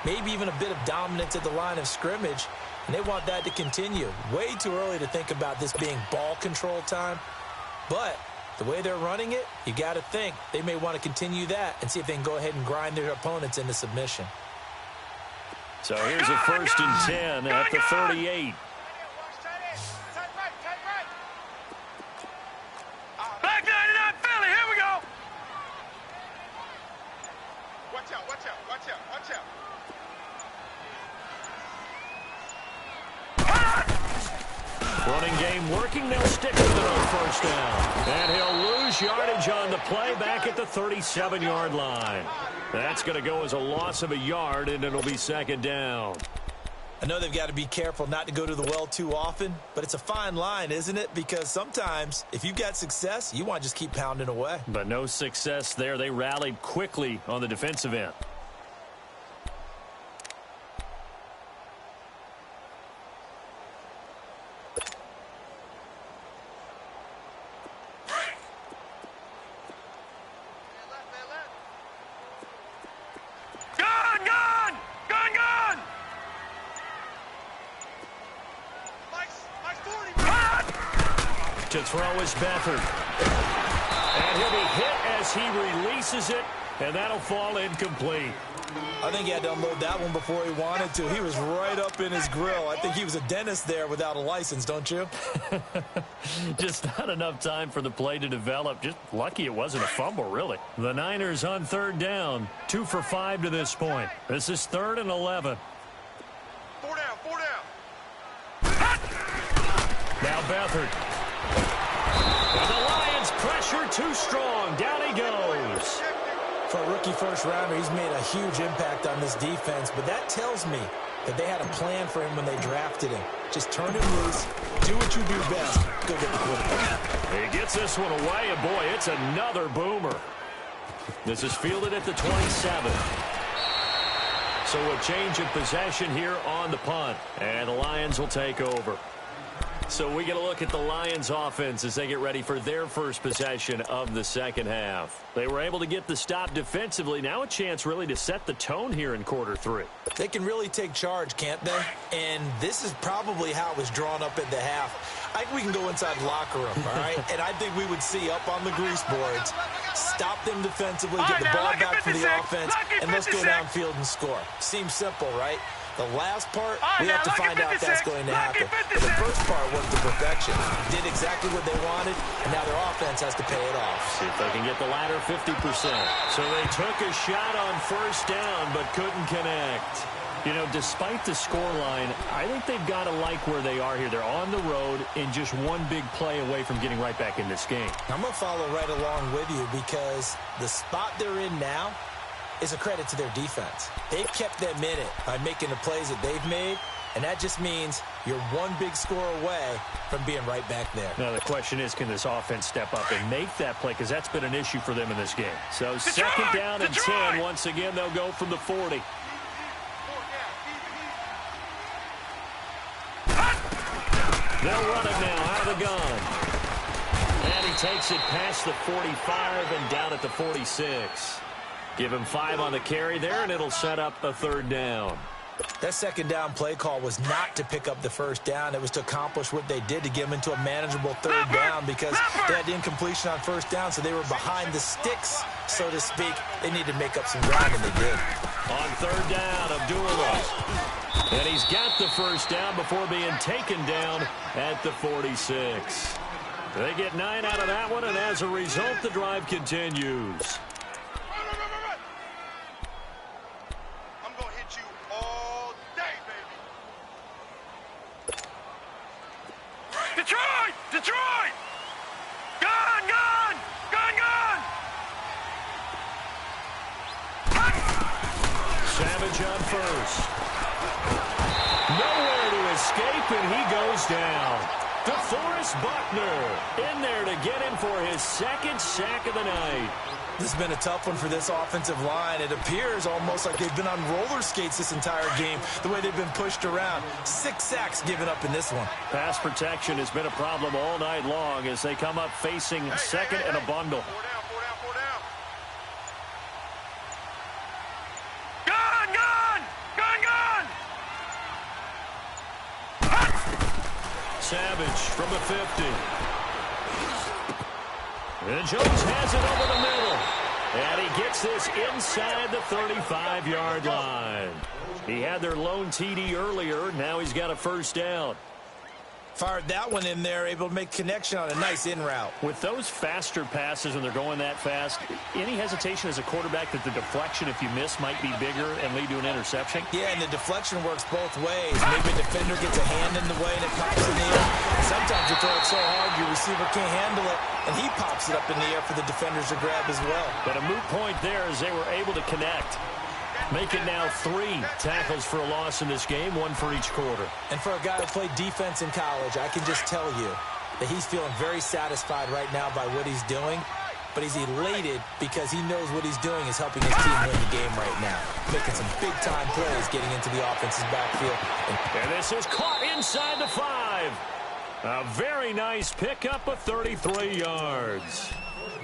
maybe even a bit of dominance at the line of scrimmage. And they want that to continue. Way too early to think about this being ball control time. But the way they're running it, you got to think they may want to continue that and see if they can go ahead and grind their opponents into submission. So here's a 1st and 10 at the 38. Back 99 Philly, here we go. Watch out, watch out, watch out, watch out. Running game working. They'll stick with it on first down. And he'll lose yardage on the play back at the 37-yard line. That's going to go as a loss of a yard, and it'll be second down. I know they've got to be careful not to go to the well too often, but it's a fine line, isn't it? Because sometimes if you've got success, you want to just keep pounding away. But no success there. They rallied quickly on the defensive end. To throw is Beathard. And he'll be hit as he releases it, and that'll fall incomplete. I think he had to unload that one before he wanted to. He was right up in his grill. I think he was a dentist there without a license, don't you? Just not enough time for the play to develop. Just lucky it wasn't a fumble, really. The Niners on third down. 2 for 5 to this point. This is 3rd and 11. 4 down, 4 down. Now Beathard. And the Lions pressure too strong. Down he goes. For a rookie first-rounder, he's made a huge impact on this defense, but that tells me that they had a plan for him when they drafted him. Just turn him loose, do what you do best, go get the quarterback. He gets this one away, and boy, it's another boomer. This is fielded at the 27. So a change of possession here on the punt, and the Lions will take over. So we get a look at the Lions offense as they get ready for their first possession of the second half. They were able to get the stop defensively. Now a chance really to set the tone here in quarter 3. They can really take charge, can't they? And this is probably how it was drawn up at the half. I think we can go inside the locker room, all right? And I think we would see up on the grease boards, stop them defensively, get the ball back from the offense, and let's go downfield and score. Seems simple, right? The last part, we have to find out if that's going to happen. But the first part worked to perfection. Did exactly what they wanted, and now their offense has to pay it off. See if they can get the latter 50%. So they took a shot on first down, but couldn't connect. You know, despite the scoreline, I think they've got to like where they are here. They're on the road and just one big play away from getting right back in this game. I'm going to follow right along with you because the spot they're in now is a credit to their defense. They've kept them in it by making the plays that they've made, and that just means you're one big score away from being right back there. Now the question is, can this offense step up and make that play? Because that's been an issue for them in this game. So second down and 10. Once again, they'll go from the 40. They'll run it now out of the gun. And he takes it past the 45 and down at the 46. Give him 5 on the carry there, and it'll set up a third down. That second down play call was not to pick up the first down. It was to accomplish what they did, to get them into a manageable third down, because they had incompletion on first down, so they were behind the sticks, so to speak. They needed to make up some ground, and they did. On third down, Abdullah. And he's got the first down before being taken down at the 46. They get 9 out of that one, and as a result, the drive continues. Detroit! Detroit! Gone! Gone! Gone! Gone! Savage on first. Nowhere to escape, and he goes down. DeForest Buckner in there to get him for his second sack of the night. This has been a tough one for this offensive line. It appears almost like they've been on roller skates this entire game, the way they've been pushed around. 6 sacks given up in this one. Pass protection has been a problem all night long as they come up facing second and a bundle. 4 down, 4 down, 4 down. Gone! Gone! Gone! Gone! Savage from the 50. And Jones has it over the middle. And he gets this inside the 35-yard line. He had their lone TD earlier. Now he's got a first down. Fired that one in there, able to make connection on a nice in route. With those faster passes when they're going that fast, any hesitation as a quarterback that the deflection, if you miss, might be bigger and lead to an interception? Yeah, and the deflection works both ways. Maybe a defender gets a hand in the way and it pops in the air. Sometimes you throw it so hard your receiver can't handle it, and he pops it up in the air for the defenders to grab as well. But a moot point there as they were able to connect. Make it now 3 tackles for a loss in this game, 1 for each quarter. And for a guy who played defense in college, I can just tell you that he's feeling very satisfied right now by what he's doing. But he's elated because he knows what he's doing is helping his team win the game right now. Making some big-time plays getting into the offense's backfield. And this is caught inside the 5. A very nice pickup of 33 yards.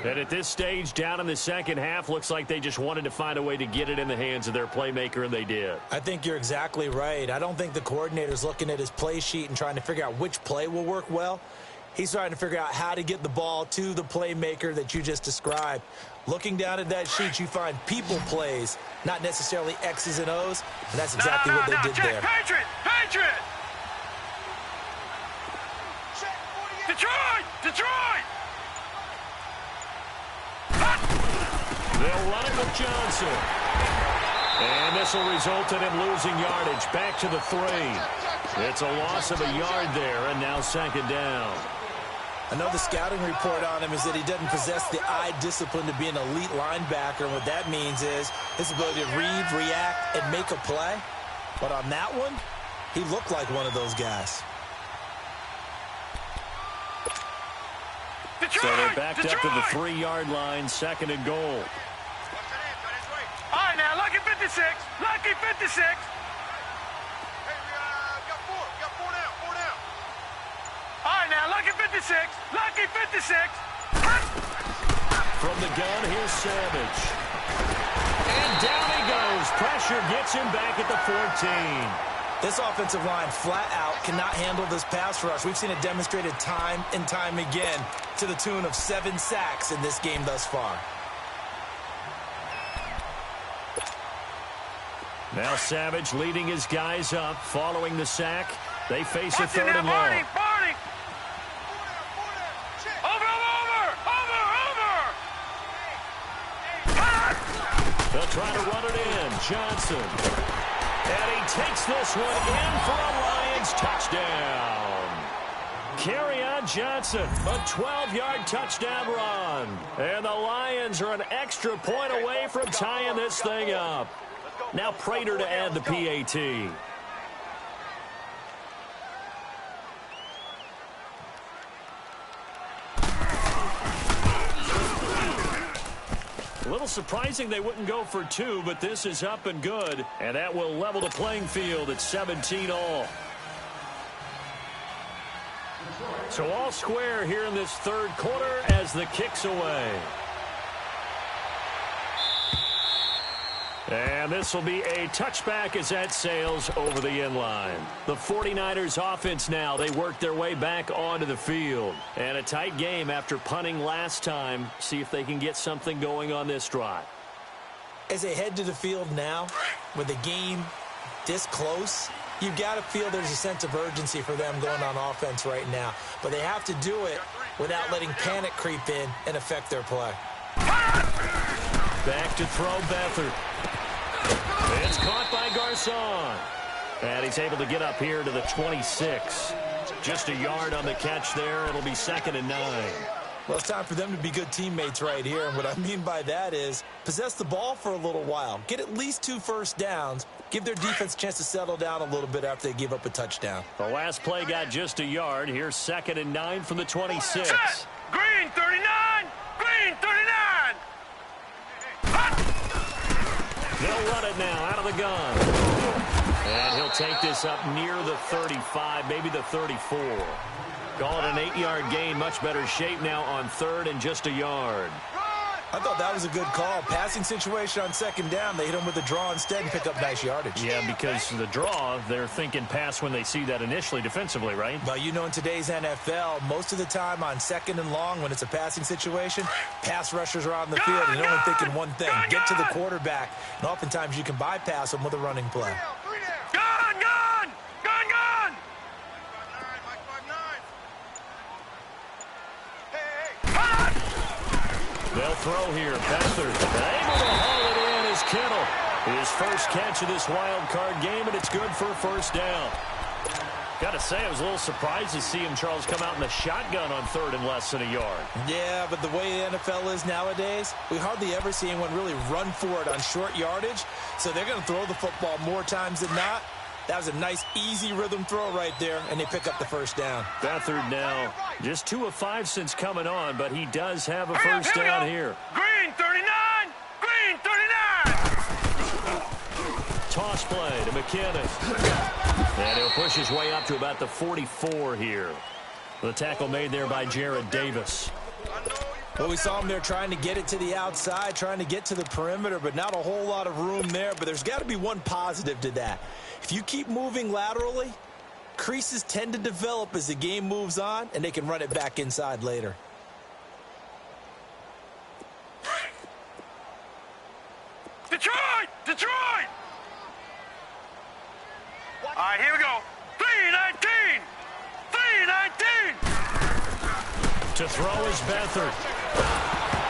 And at this stage, down in the second half, looks like they just wanted to find a way to get it in the hands of their playmaker, and they did. I think you're exactly right. I don't think the coordinator's looking at his play sheet and trying to figure out which play will work well. He's trying to figure out how to get the ball to the playmaker that you just described. Looking down at that sheet, you find people plays, not necessarily X's and O's, and that's exactly what they did there. Patriot! Patriot! Detroit! Detroit! They'll run it with Johnson. And this will result in him losing yardage. Back to the 3. It's a loss of a yard there, and now second down. I know the scouting report on him is that he doesn't possess the eye discipline to be an elite linebacker. And what that means is his ability to read, react, and make a play. But on that one, he looked like one of those guys. Detroit! So they're backed Detroit! up to the 3-yard line, second and goal. All right, now, lucky 56. Lucky 56. Hey, we got 4. We got 4 down, 4 down. All right, now, lucky 56. Lucky 56. From the gun, here's Savage. And down he goes. Pressure gets him back at the 14. This offensive line flat out cannot handle this pass rush. We've seen it demonstrated time and time again to the tune of 7 sacks in this game thus far. Now Savage leading his guys up following the sack. They face a What's in 3rd there, and long. Barney? Barney! 4 down, 4 down. Check. Over! They'll try to run it in. Johnson. And he takes this one in for a Lions touchdown. Kerryon Johnson, a 12-yard touchdown run. And the Lions are an extra point away from tying this thing up. Now Prater to add the PAT. A little surprising they wouldn't go for 2, but this is up and good. And that will level the playing field at 17-all. So all square here in this 3rd quarter as the kick's away. And this will be a touchback as that sails over the end line. The 49ers offense now, they work their way back onto the field. And a tight game after punting last time. See if they can get something going on this drive. As they head to the field now, with the game this close, you've got to feel there's a sense of urgency for them going on offense right now. But they have to do it without letting panic creep in and affect their play. Back to throw Beathard. It's caught by Garcon. And he's able to get up here to the 26. Just a yard on the catch there. It'll be 2nd and 9. Well, it's time for them to be good teammates right here. And what I mean by that is possess the ball for a little while. Get at least 2 first downs. Give their defense a chance to settle down a little bit after they give up a touchdown. The last play got just a yard. Here's 2nd and 9 from the 26. Set. Green 39. Green 39. They'll run it now out of the gun. And he'll take this up near the 35, maybe the 34. Call it an 8-yard gain. Much better shape now on 3rd and just a yard. I thought that was a good call. Passing situation on 2nd down. They hit him with a draw instead and pick up nice yardage. Yeah, because the draw, they're thinking pass when they see that initially defensively, right? Well, you know in today's NFL, most of the time on 2nd and long when it's a passing situation, pass rushers are on the field and they're only thinking one thing, get to the quarterback. And oftentimes you can bypass them with a running play. Gun, gun, gun, gun. They'll throw here. Beathard able to haul it in is Kittle. His first catch of this wild card game, and it's good for a first down. Got to say, I was a little surprised to see him, Charles, come out in the shotgun on 3rd and less than a yard. Yeah, but the way the NFL is nowadays, we hardly ever see anyone really run for it on short yardage. So they're going to throw the football more times than not. That was a nice, easy rhythm throw right there, and they pick up the first down. Beathard now just 2 of 5 since coming on, but he does have a first down here. Green 39. Green 39. Toss play to McKinnon. And he'll push his way up to about the 44 here. The tackle made there by Jared Davis. Well, we saw him there trying to get it to the outside, trying to get to the perimeter, but not a whole lot of room there. But there's got to be one positive to that. If you keep moving laterally, creases tend to develop as the game moves on, and they can run it back inside later. Detroit! Detroit! All right, here we go. 3-19. 3-19. To throw is Beathard.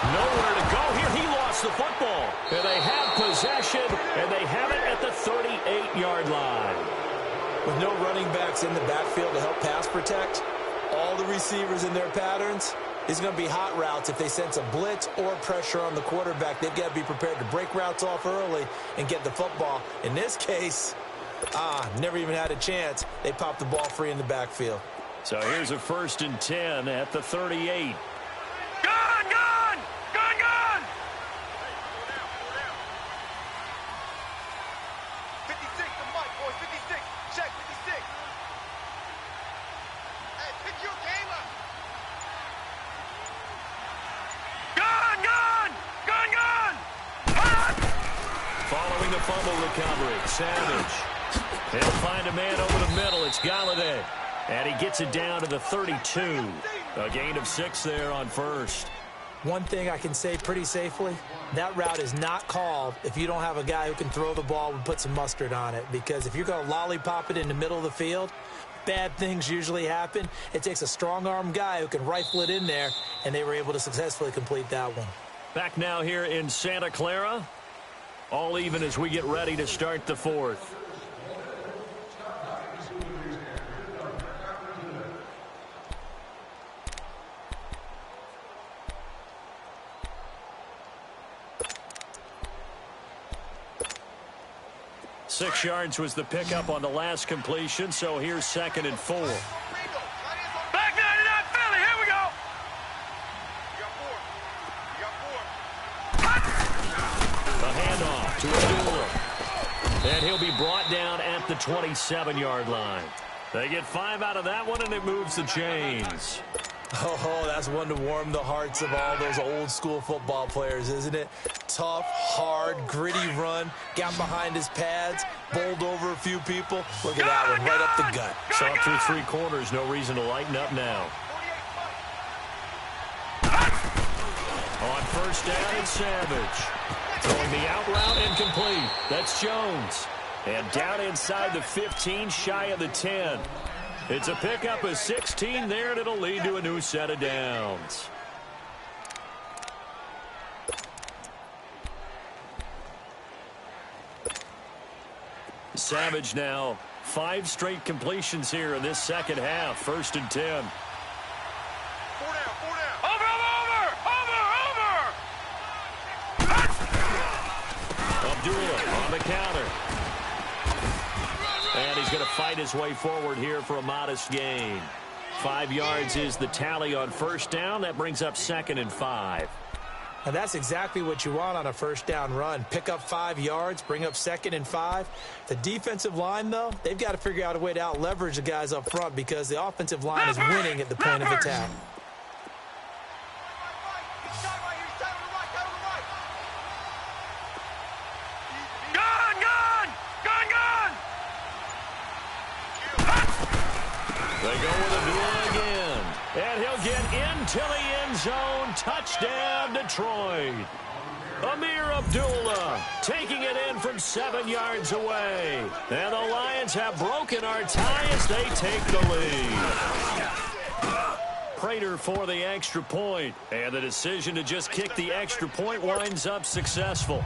Nowhere to go here. He lost the football. And they have possession, and they have it at the 38-yard line. With no running backs in the backfield to help pass protect, all the receivers in their patterns, it's going to be hot routes. If they sense a blitz or pressure on the quarterback, they've got to be prepared to break routes off early and get the football. In this case, never even had a chance. They popped the ball free in the backfield. So here's a 1st and 10 at the 38. Gun, gun, gun, gun. 56 to Mike, boys. 56. Check, 56. Hey, pick your game up. Gun, gun, gun, gun. Following the fumble recovery, Savage. He'll find a man over the middle. It's Galladay. And he gets it down to the 32. A gain of 6 there on 1st. One thing I can say pretty safely, that route is not called if you don't have a guy who can throw the ball and put some mustard on it. Because if you're going to lollipop it in the middle of the field, bad things usually happen. It takes a strong-arm guy who can rifle it in there, and they were able to successfully complete that one. Back now here in Santa Clara. All even as we get ready to start the 4th. Six yards was the pickup on the last completion, so here's 2nd and 4. Back 99 Philly, here we go. The handoff to Abdullah. And he'll be brought down at the 27-yard line. They get 5 out of that one, and it moves the chains. Oh, that's one to warm the hearts of all those old-school football players, isn't it? Tough, hard, gritty run, got behind his pads, bowled over a few people. Look at that one, right up the gut. Shot through three corners, no reason to lighten up now. On first down, it's Savage. Throwing the out route incomplete. That's Jones. And down inside the 15, shy of the 10. It's a pickup of 16 there, and it'll lead to a new set of downs. Savage now, 5 straight completions here in this second half. 1st and 10. 4 down, 4 down. Over! Abdullah on the counter. And he's going to fight his way forward here for a modest gain. 5 yards is the tally on first down. That brings up 2nd and 5. And that's exactly what you want on a first down run. Pick up 5 yards, bring up 2nd and 5. The defensive line, though, they've got to figure out a way to out-leverage the guys up front because the offensive line is winning at the point of attack. They go with Abdullah again. And he'll get into the end zone. Touchdown, Detroit. Amir Abdullah taking it in from 7 yards away. And the Lions have broken our tie as they take the lead. Prater for the extra point. And the decision to just kick the extra point winds up successful.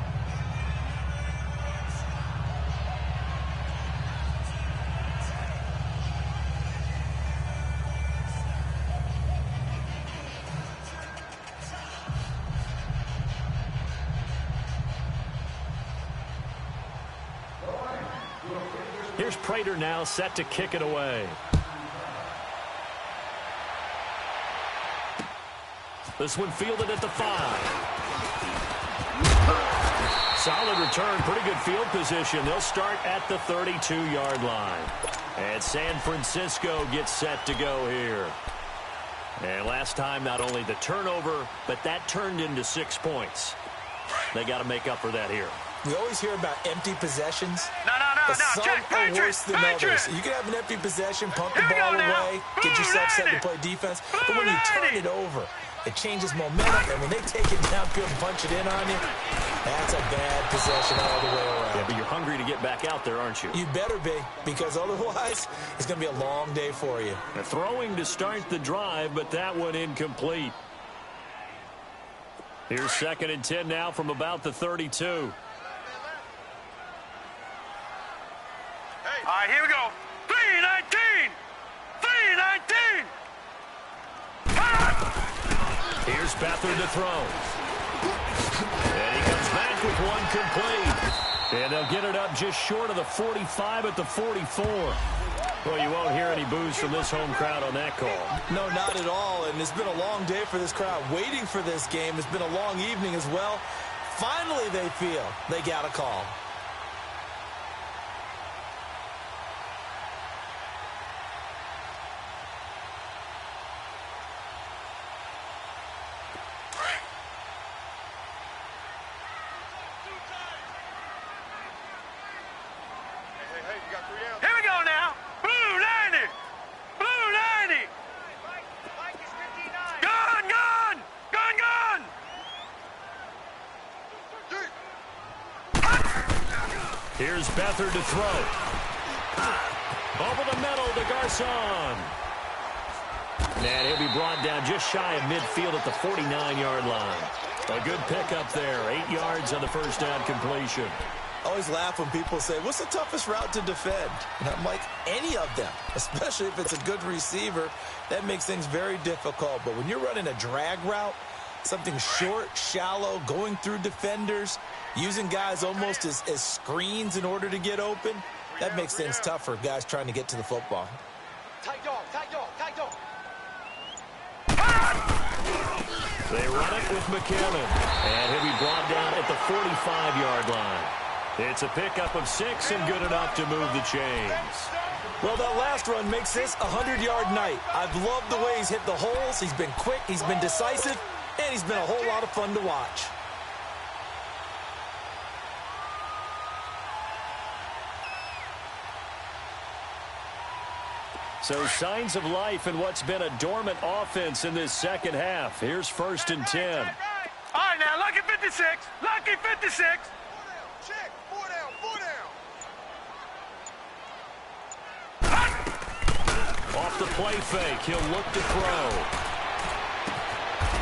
Here's Prater now set to kick it away. This one fielded at the 5. Solid return, pretty good field position. They'll start at the 32-yard line. And San Francisco gets set to go here. And last time, not only the turnover, but that turned into 6 points. They got to make up for that here. We always hear about empty possessions. No, Some check, are Patriot, worse than others. You can have an empty possession, pump the ball away, get yourself set to play defense. But when you turn it over, it changes momentum. And when they take it downfield and punch it in on you, that's a bad possession all the way around. Yeah, but you're hungry to get back out there, aren't you? You better be, because otherwise it's going to be a long day for you. They're throwing to start the drive, but that one incomplete. Here's 2nd and 10 now from about the 32. All right, here we go. 3-19! 3-19! Here's Beathard to throw. And he comes back with one complete. And they'll get it up just short of the 45 at the 44. Well, you won't hear any boos from this home crowd on that call. No, not at all. And it's been a long day for this crowd waiting for this game. It's been a long evening as well. Finally, they feel they got a call. Here we go now. Blue 90! Blue 90! Gun! Here's Beathard to throw. Over the middle to Garcon. And he'll be brought down just shy of midfield at the 49-yard line. A good pickup there. 8 yards on the first down completion. I always laugh when people say, what's the toughest route to defend? And I'm like, any of them, especially if it's a good receiver. That makes things very difficult. But when you're running a drag route, something short, shallow, going through defenders, using guys almost as screens in order to get open, that makes things tough for guys trying to get to the football. Tight dog, tight dog, tight dog. They run it with McKinnon. And he'll be brought down at the 45-yard line. It's a pickup of 6 and good enough to move the chains. Well, that last run makes this a 100-yard night. I've loved the way he's hit the holes. He's been quick, he's been decisive, and he's been a whole lot of fun to watch. So signs of life in what's been a dormant offense in this second half. Here's 1st and 10. All right, now, lucky 56. Lucky 56. 4 down. Check. 4 down. 4 down. Off the play fake, he'll look to throw.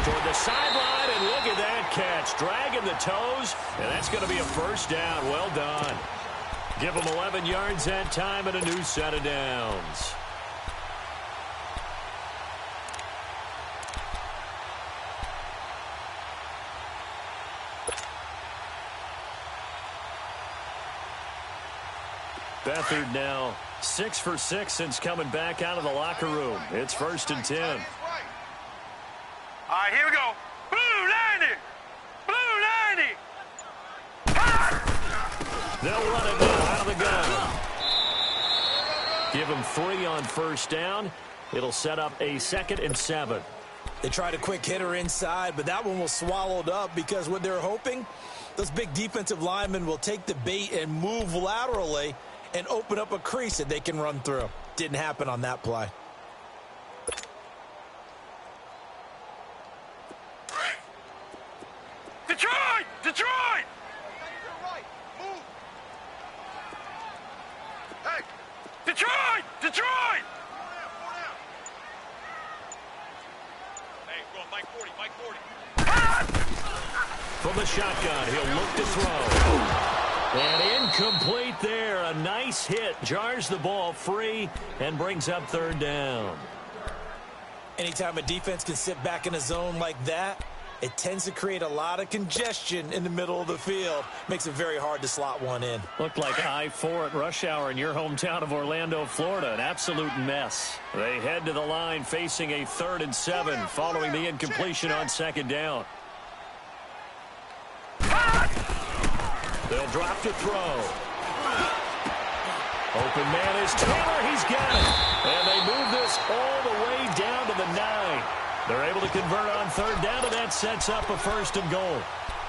Toward the sideline, and look at that catch. Dragging the toes, and that's going to be a 1st down. Well done. Give him 11 yards that time and a new set of downs. Beathard now 6 for 6 since coming back out of the locker room. It's 1st and 10. All right, here we go. Blue 90. Blue 90. They'll run it now out of the gun. Give him 3 on 1st down. It'll set up a 2nd and 7. They tried a quick hitter inside, but that one was swallowed up because what they're hoping, those big defensive linemen will take the bait and move laterally and open up a crease that they can run through. Didn't happen on that play. Detroit! Detroit! Right. Move. Hey. Detroit! Detroit! 4 down. Hey, go on, Mike 40. Mike 40. From the shotgun, he'll look to throw. And incomplete there. A nice hit. Jars the ball free and brings up 3rd down. Anytime a defense can sit back in a zone like that, it tends to create a lot of congestion in the middle of the field. Makes it very hard to slot one in. Looked like I-4 at rush hour in your hometown of Orlando, Florida. An absolute mess. They head to the line facing a 3rd and 7 following the incompletion on 2nd down. They'll drop to throw. Open man is Taylor. He's got it. And they move this all the way down to the 9. They're able to convert on 3rd down, and that sets up a 1st and goal.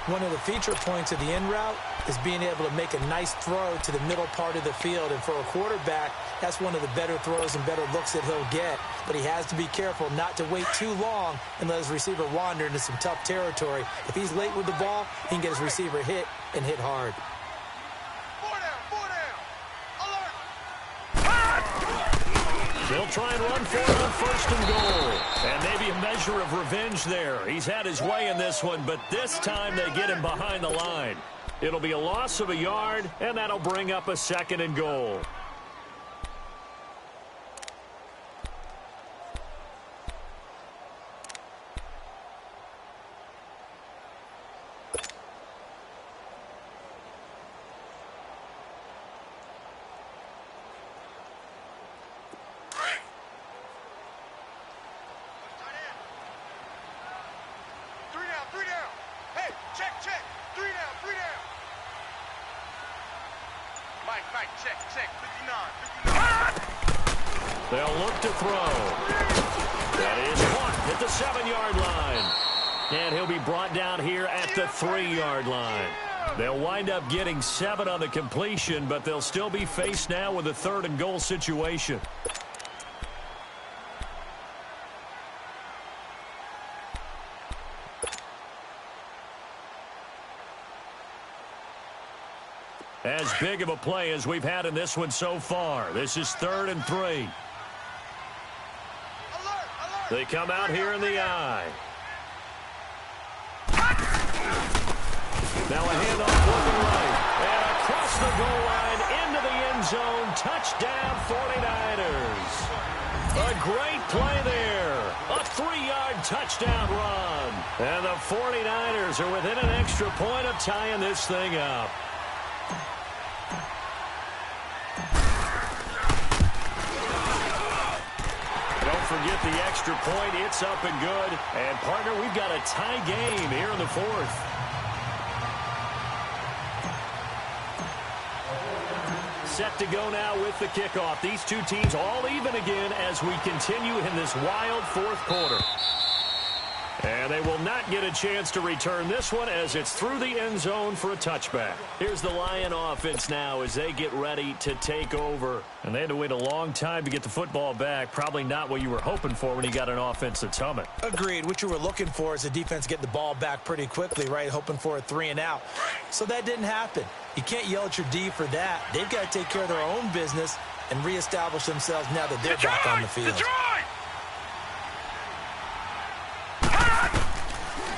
One of the feature points of the in route is being able to make a nice throw to the middle part of the field. And for a quarterback, that's one of the better throws and better looks that he'll get. But he has to be careful not to wait too long and let his receiver wander into some tough territory. If he's late with the ball, he can get his receiver hit and hit hard. 4 down. 4 down. Alert. They'll try and run for it on 1st and goal. And maybe a measure of revenge there. He's had his way in this one, but this time they get him behind the line. It'll be a loss of a yard, and that'll bring up a 2nd and goal. Mike, check, 59. They'll look to throw. That is caught at the 7-yard line. And he'll be brought down here at the 3-yard line. They'll wind up getting 7 on the completion, but they'll still be faced now with a 3rd and goal situation. As big of a play as we've had in this one so far. This is 3rd and 3. They come out here in the eye. Now a handoff looking right. And across the goal line into the end zone. Touchdown 49ers. A great play there. A 3-yard touchdown run. And the 49ers are within an extra point of tying this thing up. Forget the extra point. It's up and good. And, partner, we've got a tie game here in the 4th. set to go now with the kickoff. These two teams all even again as we continue in this wild fourth quarter. And they will not get a chance to return this one as it's through the end zone for a touchback. Here's the Lion offense now as they get ready to take over. And they had to wait a long time to get the football back. Probably not what you were hoping for when you got an offense that's humming. Agreed. What you were looking for is the defense getting the ball back pretty quickly, right? Hoping for a 3-and-out. So that didn't happen. You can't yell at your D for that. They've got to take care of their own business and reestablish themselves now that they're back on the field. Detroit!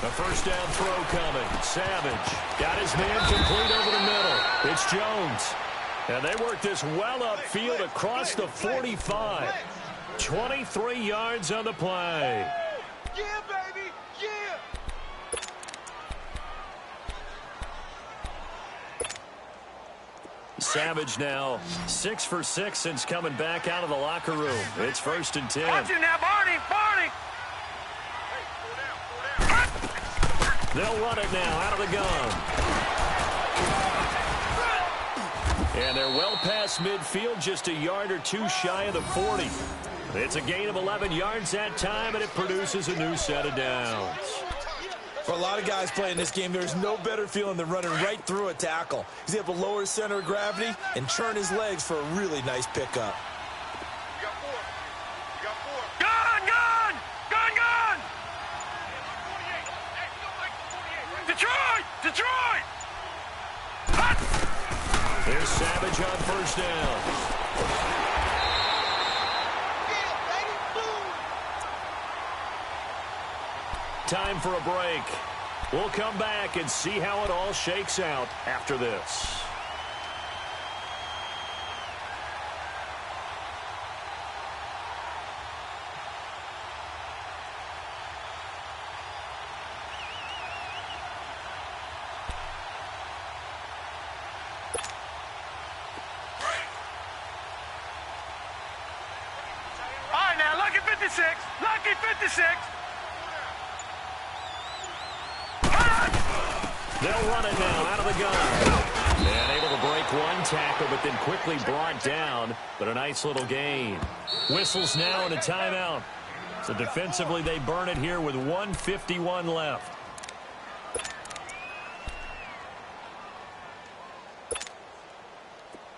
A first down throw coming. Savage got his man complete over the middle. It's Jones. And they work this well upfield across the 45. 23 yards on the play. Yeah, baby, yeah. Savage now 6 for 6 since coming back out of the locker room. It's 1st and 10. Watch it now, Barney! Barney! They'll run it now out of the gun. And they're well past midfield, just a yard or two shy of the 40. It's a gain of 11 yards that time, and it produces a new set of downs. For a lot of guys playing this game, there's no better feeling than running right through a tackle. He's able to lower his center of gravity and churn his legs for a really nice pickup. You got four. You got four. Gun! Gun! Gun! Gun! 48. Hey, you don't like the 48, right? Detroit! Detroit! There's Savage on first down. Yeah, baby, boom. Time for a break. We'll come back and see how it all shakes out after this. All right, now, lucky 56. Lucky 56. They'll run it now out of the gun. And able to break one tackle, but then quickly brought down. But a nice little gain. Whistles now and a timeout. So defensively, they burn it here with 1:51 left.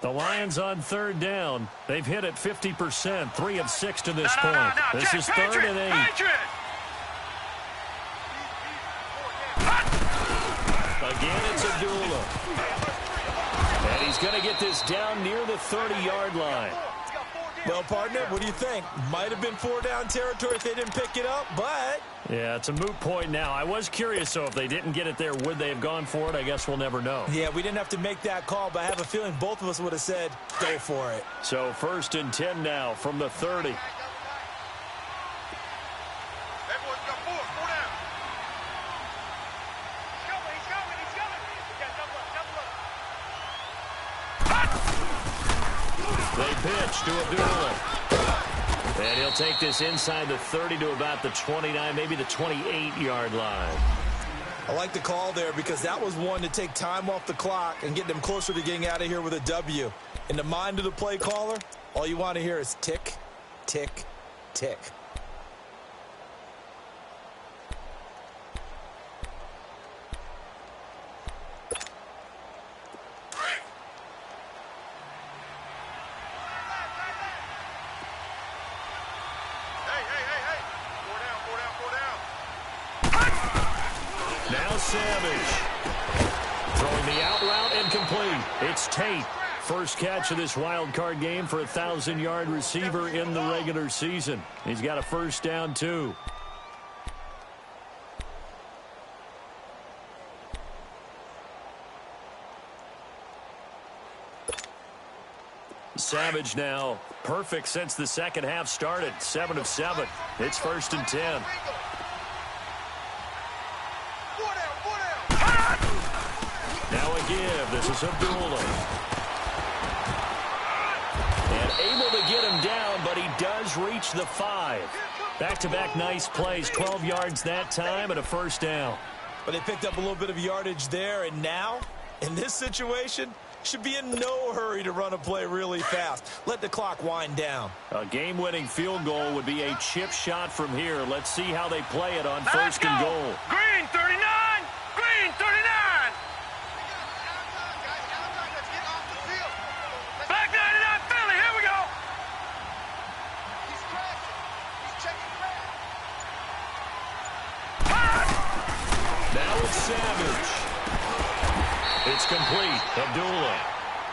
The Lions on third down. They've hit it 50%, 3 of 6 to this point. This is 3rd and 8. Patriot! Again, it's Abdullah. And he's going to get this down near the 30-yard line. Well, partner, what do you think? Might have been 4-down territory if they didn't pick it up, but... Yeah, it's a moot point now. I was curious, so if they didn't get it there, would they have gone for it? I guess we'll never know. Yeah, we didn't have to make that call, but I have a feeling both of us would have said, go for it. So 1st and 10 now from the 30. That boy's got four. 4 down. He's coming. He's coming. Yeah, double up. They pitch to Abdullah. And he'll take this inside the 30 to about the 29, maybe the 28-yard line. I like the call there because that was one to take time off the clock and get them closer to getting out of here with a W. In the mind of the play caller, all you want to hear is tick, tick, tick. Hey. 4 down. Now Savage. Throwing the out route incomplete. It's Tate. First catch of this wild card game for a 1,000-yard receiver in the regular season. He's got a first down, too. Savage now. Perfect since the second half started. 7 of 7. It's 1st and 10. 4 down. Now a give. This is Abdullah. And able to get him down, but he does reach the 5. Back-to-back nice plays. 12 yards that time and a first down. But they picked up a little bit of yardage there, and now, in this situation, should be in no hurry to run a play really fast. Let the clock wind down. A game-winning field goal would be a chip shot from here. Let's see how they play it on Let's first and go. goal. Green 39! Green 39! Let's get off the field. Back 99 Philly, here we go! He's crashing. He's checking crash. Now it's Savage. It's complete. Abdullah.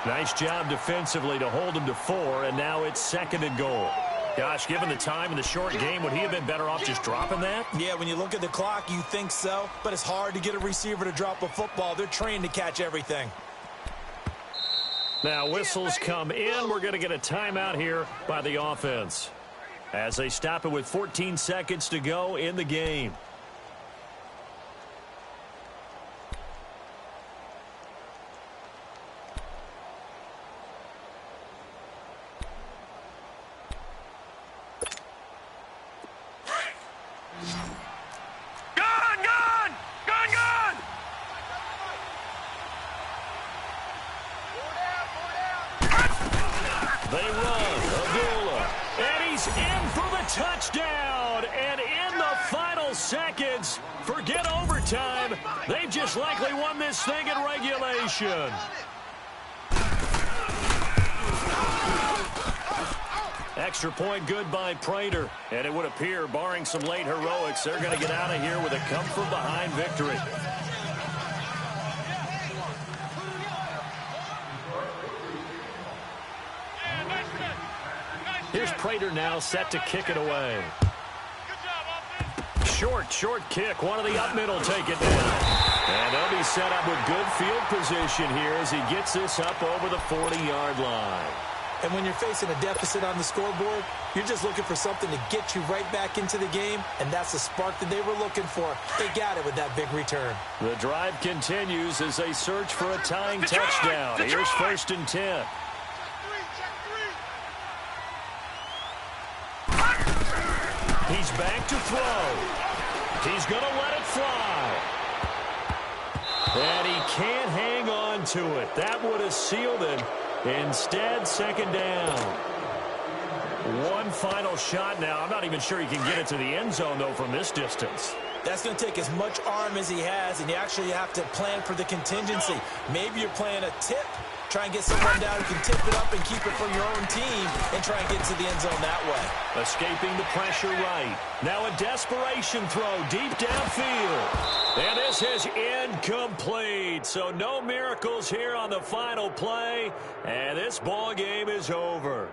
Nice job defensively to hold him to 4, and now it's second and goal. Gosh, given the time in the short game, would he have been better off just dropping that? Yeah, when you look at the clock, you think so, but it's hard to get a receiver to drop a football. They're trained to catch everything. Now whistles come in. We're going to get a timeout here by the offense as they stop it with 14 seconds to go in the game. Gone, gone! Gone, gone! They run. Abdullah. And he's in for the touchdown. And in the final seconds, forget overtime. They've just likely won this thing in regulation. Extra point good by Prater. And it would appear, barring some late heroics, they're going to get out of here with a come-from-behind victory. Here's Prater now set to kick it away. Short kick. One of the up middle take it down. And they'll be set up with good field position here as he gets this up over the 40-yard line. And when you're facing a deficit on the scoreboard, you're just looking for something to get you right back into the game, and that's the spark that they were looking for. They got it with that big return. The drive continues as they search for a tying touchdown. Here's first and 10. He's back to throw. He's going to let it fly. And he can't hang on to it. That would have sealed it. Instead, second down. One final shot now. I'm not even sure he can get it to the end zone, though, from this distance. That's going to take as much arm as he has, and you actually have to plan for the contingency. Maybe you're playing a tip. Try and get someone down who can tip it up and keep it for your own team and try and get to the end zone that way. Escaping the pressure right. Now a desperation throw deep downfield. And this is incomplete. So no miracles here on the final play. And this ball game is over.